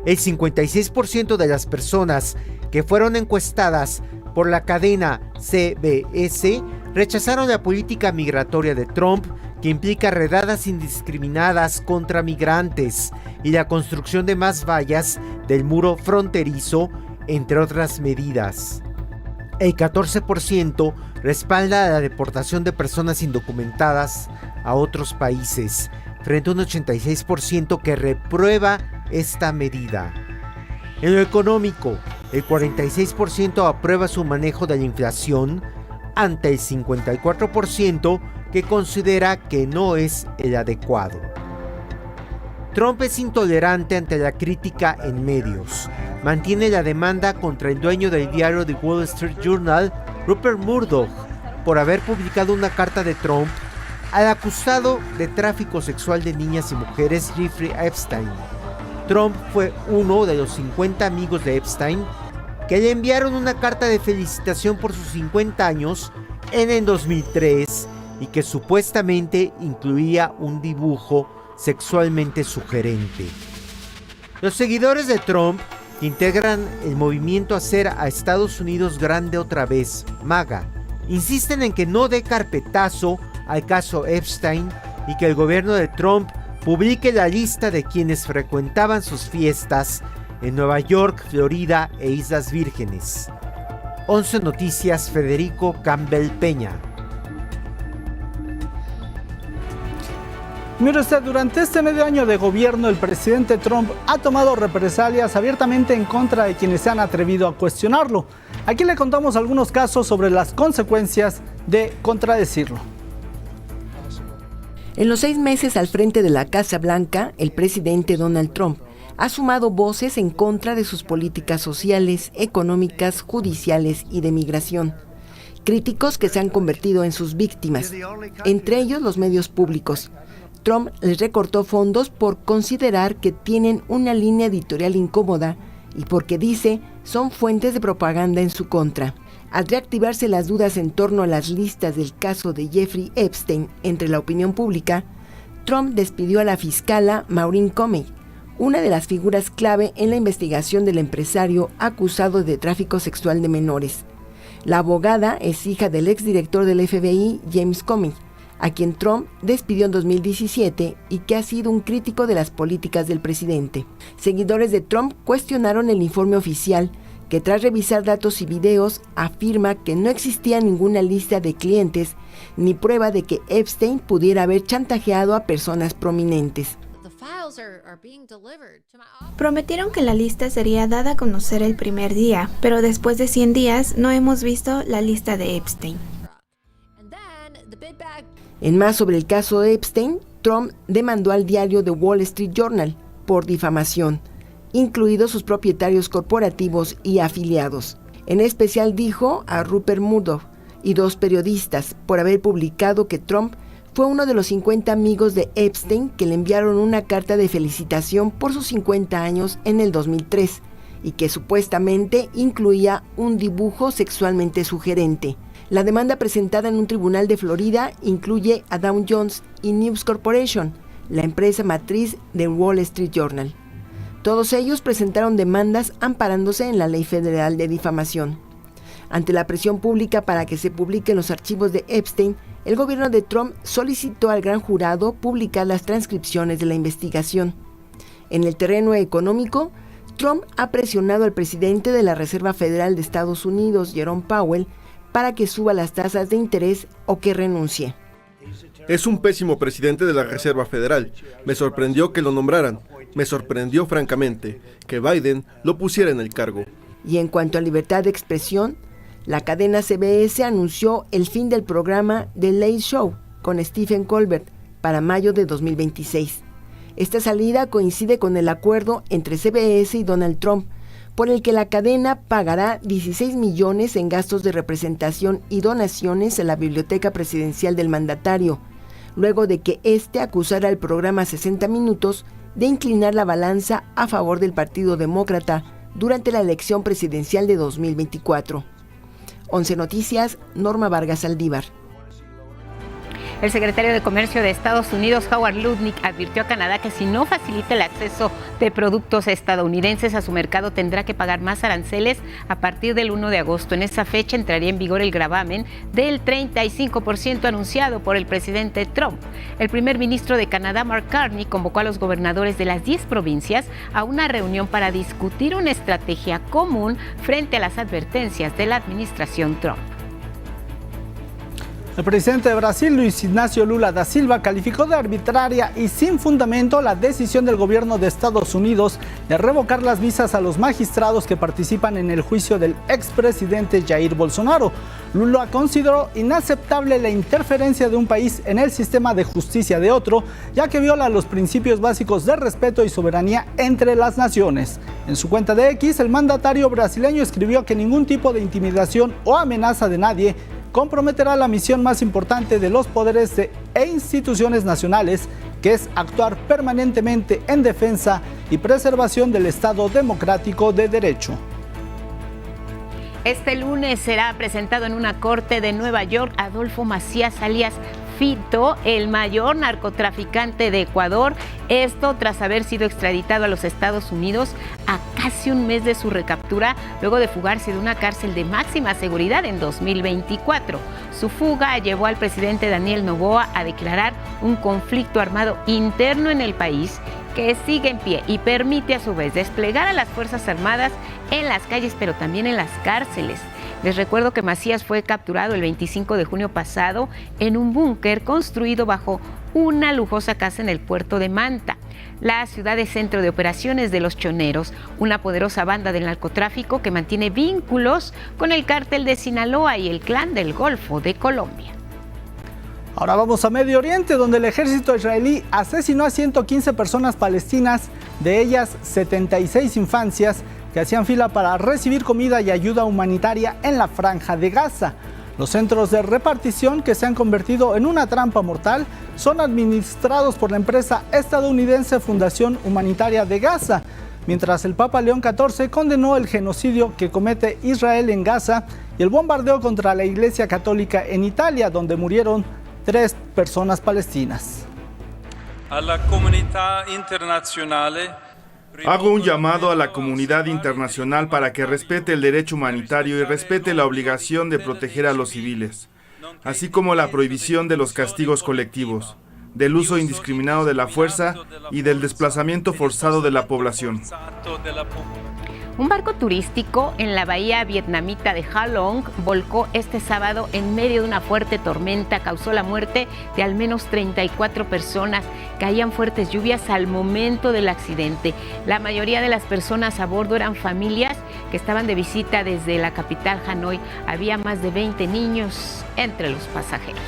El 56% de las personas que fueron encuestadas por la cadena CBS rechazaron la política migratoria de Trump, que implica redadas indiscriminadas contra migrantes y la construcción de más vallas del muro fronterizo, entre otras medidas. El 14% respalda la deportación de personas indocumentadas a otros países, frente a un 86% que reprueba esta medida. En lo económico, el 46% aprueba su manejo de la inflación, ante el 54% que considera que no es el adecuado. Trump es intolerante ante la crítica en medios. Mantiene la demanda contra el dueño del diario The Wall Street Journal, Rupert Murdoch, por haber publicado una carta de Trump al acusado de tráfico sexual de niñas y mujeres Jeffrey Epstein. Trump fue uno de los 50 amigos de Epstein que le enviaron una carta de felicitación por sus 50 años en el 2003 y que supuestamente incluía un dibujo sexualmente sugerente. Los seguidores de Trump, que integran el movimiento Hacer a Estados Unidos Grande Otra Vez, MAGA, insisten en que no dé carpetazo al caso Epstein y que el gobierno de Trump publique la lista de quienes frecuentaban sus fiestas en Nueva York, Florida e Islas Vírgenes. 11 Noticias, Federico Campbell Peña. Mire usted, durante este medio año de gobierno, el presidente Trump ha tomado represalias abiertamente en contra de quienes se han atrevido a cuestionarlo. Aquí le contamos algunos casos sobre las consecuencias de contradecirlo. En los 6 meses al frente de la Casa Blanca, el presidente Donald Trump ha sumado voces en contra de sus políticas sociales, económicas, judiciales y de migración. Críticos que se han convertido en sus víctimas, entre ellos los medios públicos. Trump les recortó fondos por considerar que tienen una línea editorial incómoda y porque dice son fuentes de propaganda en su contra. Al reactivarse las dudas en torno a las listas del caso de Jeffrey Epstein entre la opinión pública, Trump despidió a la fiscala Maureen Comey, una de las figuras clave en la investigación del empresario acusado de tráfico sexual de menores. La abogada es hija del exdirector del FBI, James Comey, a quien Trump despidió en 2017 y que ha sido un crítico de las políticas del presidente. Seguidores de Trump cuestionaron el informe oficial, que tras revisar datos y videos afirma que no existía ninguna lista de clientes ni prueba de que Epstein pudiera haber chantajeado a personas prominentes. Prometieron que la lista sería dada a conocer el primer día, pero después de 100 días no hemos visto la lista de Epstein. En más sobre el caso de Epstein, Trump demandó al diario The Wall Street Journal por difamación, incluidos sus propietarios corporativos y afiliados. En especial dijo a Rupert Murdoch y 2 periodistas por haber publicado que Trump fue uno de los 50 amigos de Epstein que le enviaron una carta de felicitación por sus 50 años en el 2003 y que supuestamente incluía un dibujo sexualmente sugerente. La demanda presentada en un tribunal de Florida incluye a Dow Jones y News Corporation, la empresa matriz del Wall Street Journal. Todos ellos presentaron demandas amparándose en la Ley Federal de Difamación. Ante la presión pública para que se publiquen los archivos de Epstein, el gobierno de Trump solicitó al gran jurado publicar las transcripciones de la investigación. En el terreno económico, Trump ha presionado al presidente de la Reserva Federal de Estados Unidos, Jerome Powell, para que suba las tasas de interés o que renuncie. Es un pésimo presidente de la Reserva Federal. Me sorprendió que lo nombraran. Me sorprendió francamente que Biden lo pusiera en el cargo. Y en cuanto a libertad de expresión, la cadena CBS anunció el fin del programa The Late Show con Stephen Colbert para mayo de 2026. Esta salida coincide con el acuerdo entre CBS y Donald Trump, por el que la cadena pagará 16 millones en gastos de representación y donaciones a la biblioteca presidencial del mandatario, luego de que éste acusara al programa 60 Minutos de inclinar la balanza a favor del Partido Demócrata durante la elección presidencial de 2024. 11 Noticias, Norma Vargas Aldívar. El secretario de Comercio de Estados Unidos, Howard Lutnick, advirtió a Canadá que si no facilita el acceso de productos estadounidenses a su mercado, tendrá que pagar más aranceles a partir del 1 de agosto. En esa fecha entraría en vigor el gravamen del 35% anunciado por el presidente Trump. El primer ministro de Canadá, Mark Carney, convocó a los gobernadores de las 10 provincias a una reunión para discutir una estrategia común frente a las advertencias de la administración Trump. El presidente de Brasil, Luis Ignacio Lula da Silva, calificó de arbitraria y sin fundamento la decisión del gobierno de Estados Unidos de revocar las visas a los magistrados que participan en el juicio del expresidente Jair Bolsonaro. Lula consideró inaceptable la interferencia de un país en el sistema de justicia de otro, ya que viola los principios básicos de respeto y soberanía entre las naciones. En su cuenta de X, el mandatario brasileño escribió que ningún tipo de intimidación o amenaza de nadie comprometerá la misión más importante de los poderes e instituciones nacionales, que es actuar permanentemente en defensa y preservación del Estado democrático de derecho. Este lunes será presentado en una corte de Nueva York Adolfo Macías, alias Fito, el mayor narcotraficante de Ecuador, esto tras haber sido extraditado a los Estados Unidos a casi un mes de su recaptura, luego de fugarse de una cárcel de máxima seguridad en 2024. Su fuga llevó al presidente Daniel Noboa a declarar un conflicto armado interno en el país que sigue en pie y permite a su vez desplegar a las Fuerzas Armadas en las calles, pero también en las cárceles. Les recuerdo que Macías fue capturado el 25 de junio pasado en un búnker construido bajo una lujosa casa en el puerto de Manta. La ciudad es centro de operaciones de los Choneros, una poderosa banda del narcotráfico que mantiene vínculos con el cártel de Sinaloa y el Clan del Golfo de Colombia. Ahora vamos a Medio Oriente, donde el ejército israelí asesinó a 115 personas palestinas, de ellas 76 infancias, que hacían fila para recibir comida y ayuda humanitaria en la Franja de Gaza. Los centros de repartición, que se han convertido en una trampa mortal, son administrados por la empresa estadounidense Fundación Humanitaria de Gaza, mientras el Papa León XIV condenó el genocidio que comete Israel en Gaza y el bombardeo contra la Iglesia Católica en Italia, donde murieron 3 personas palestinas. A la comunidad internacional. Hago un llamado a la comunidad internacional para que respete el derecho humanitario y respete la obligación de proteger a los civiles, así como la prohibición de los castigos colectivos, del uso indiscriminado de la fuerza y del desplazamiento forzado de la población. Un barco turístico en la bahía vietnamita de Ha Long volcó este sábado en medio de una fuerte tormenta. Causó la muerte de al menos 34 personas. Caían fuertes lluvias al momento del accidente. La mayoría de las personas a bordo eran familias que estaban de visita desde la capital Hanoi. Había más de 20 niños entre los pasajeros.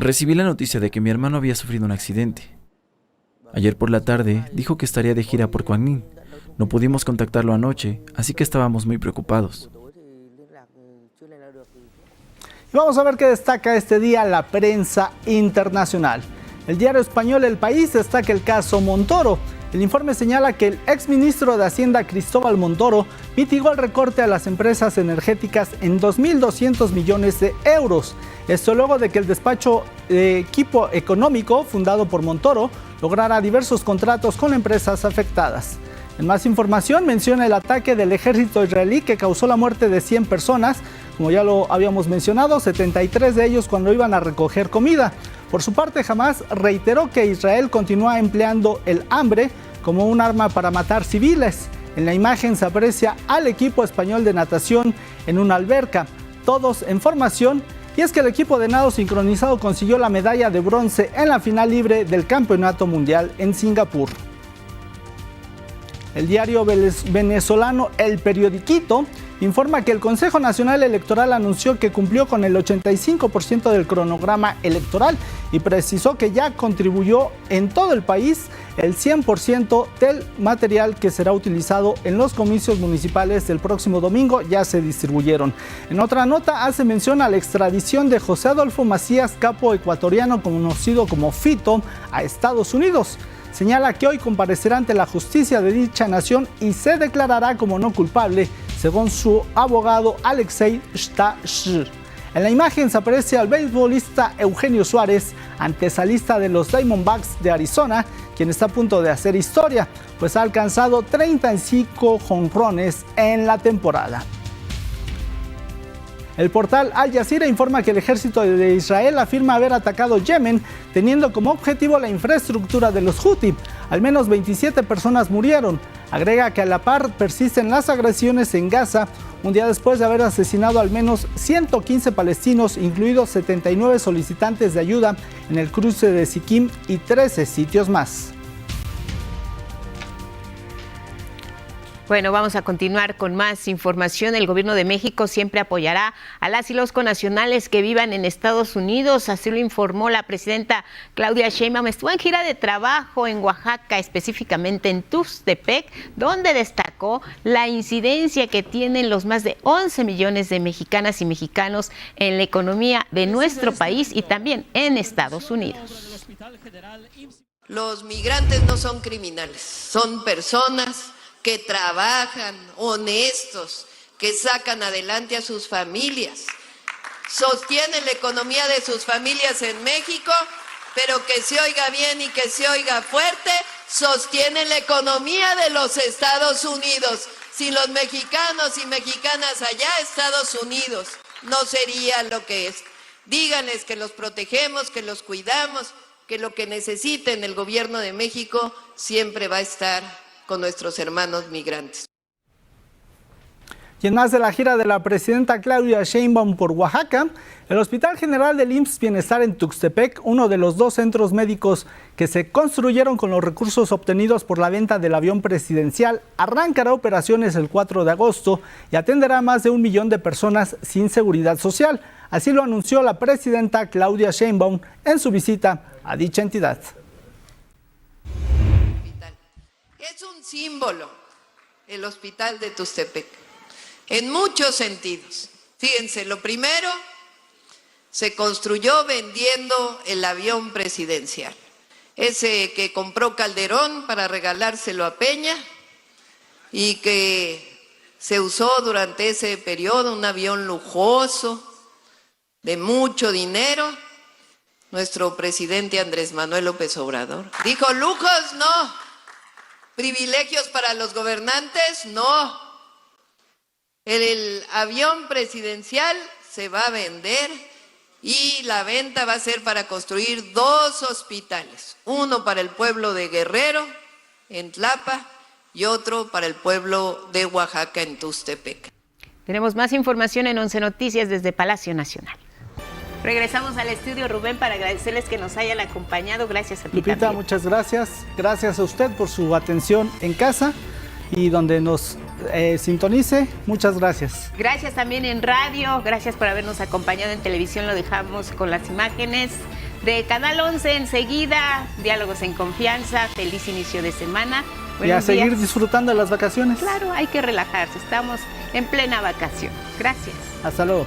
Recibí la noticia de que mi hermano había sufrido un accidente. Ayer por la tarde dijo que estaría de gira por Quang Ninh. No pudimos contactarlo anoche, así que estábamos muy preocupados. Y vamos a ver qué destaca este día la prensa internacional. El diario español El País destaca el caso Montoro. El informe señala que el exministro de Hacienda Cristóbal Montoro mitigó el recorte a las empresas energéticas en 2.200 millones de euros. Esto luego de que el despacho de equipo económico fundado por Montoro lograra diversos contratos con empresas afectadas. En más información menciona el ataque del ejército israelí que causó la muerte de 100 personas, como ya lo habíamos mencionado, 73 de ellos cuando iban a recoger comida. Por su parte, Hamás reiteró que Israel continúa empleando el hambre como un arma para matar civiles. En la imagen se aprecia al equipo español de natación en una alberca, todos en formación, y es que el equipo de nado sincronizado consiguió la medalla de bronce en la final libre del Campeonato Mundial en Singapur. El diario venezolano El Periodiquito informa que el Consejo Nacional Electoral anunció que cumplió con el 85% del cronograma electoral y precisó que ya contribuyó en todo el país el 100% del material que será utilizado en los comicios municipales del próximo domingo ya se distribuyeron. En otra nota hace mención a la extradición de José Adolfo Macías, capo ecuatoriano conocido como Fito, a Estados Unidos. Señala que hoy comparecerá ante la justicia de dicha nación y se declarará como no culpable, según su abogado Alexei Shtash. En la imagen se aprecia al beisbolista Eugenio Suárez, antesalista de los Diamondbacks de Arizona, quien está a punto de hacer historia, pues ha alcanzado 35 jonrones en la temporada. El portal Al Jazeera informa que el ejército de Israel afirma haber atacado Yemen, teniendo como objetivo la infraestructura de los Houthi. Al menos 27 personas murieron. Agrega que a la par persisten las agresiones en Gaza, un día después de haber asesinado al menos 115 palestinos, incluidos 79 solicitantes de ayuda en el cruce de Siquim y 13 sitios más. Bueno, vamos a continuar con más información. El gobierno de México siempre apoyará a las y los connacionales que vivan en Estados Unidos. Así lo informó la presidenta Claudia Sheinbaum. Estuvo en gira de trabajo en Oaxaca, específicamente en Tuxtepec, donde destacó la incidencia que tienen los más de 11 millones de mexicanas y mexicanos en la economía de nuestro país y también en Estados Unidos. Los migrantes no son criminales, son personas que trabajan, honestos, que sacan adelante a sus familias, sostienen la economía de sus familias en México, pero que se oiga bien y que se oiga fuerte, sostienen la economía de los Estados Unidos. Sin los mexicanos y mexicanas allá, Estados Unidos no sería lo que es. Díganles que los protegemos, que los cuidamos, que lo que necesiten el gobierno de México siempre va a estar con nuestros hermanos migrantes. Y en más de la gira de la presidenta Claudia Sheinbaum por Oaxaca, el Hospital General del IMSS Bienestar en Tuxtepec, uno de los 2 centros médicos que se construyeron con los recursos obtenidos por la venta del avión presidencial, arrancará operaciones el 4 de agosto y atenderá a más de 1 millón de personas sin seguridad social. Así lo anunció la presidenta Claudia Sheinbaum en su visita a dicha entidad. Es un símbolo el hospital de Tuxtepec, en muchos sentidos. Fíjense, lo primero, se construyó vendiendo el avión presidencial, ese que compró Calderón para regalárselo a Peña y que se usó durante ese periodo, un avión lujoso, de mucho dinero. Nuestro presidente Andrés Manuel López Obrador dijo: lujos no. ¿Privilegios para los gobernantes? No. El avión presidencial se va a vender y la venta va a ser para construir 2 hospitales. Uno para el pueblo de Guerrero, en Tlapa, y otro para el pueblo de Oaxaca, en Tuxtepec. Tenemos más información en 11 Noticias desde Palacio Nacional. Regresamos al estudio, Rubén, para agradecerles que nos hayan acompañado. Gracias a ti, Lupita, también. muchas gracias. Gracias a usted por su atención en casa y donde nos sintonice. Muchas gracias. Gracias también en radio. Gracias por habernos acompañado en televisión. Lo dejamos con las imágenes de Canal 11 enseguida. Diálogos en Confianza. Feliz inicio de semana. Y a seguir disfrutando de las vacaciones. Claro, hay que relajarse. Estamos en plena vacación. Gracias. Hasta luego.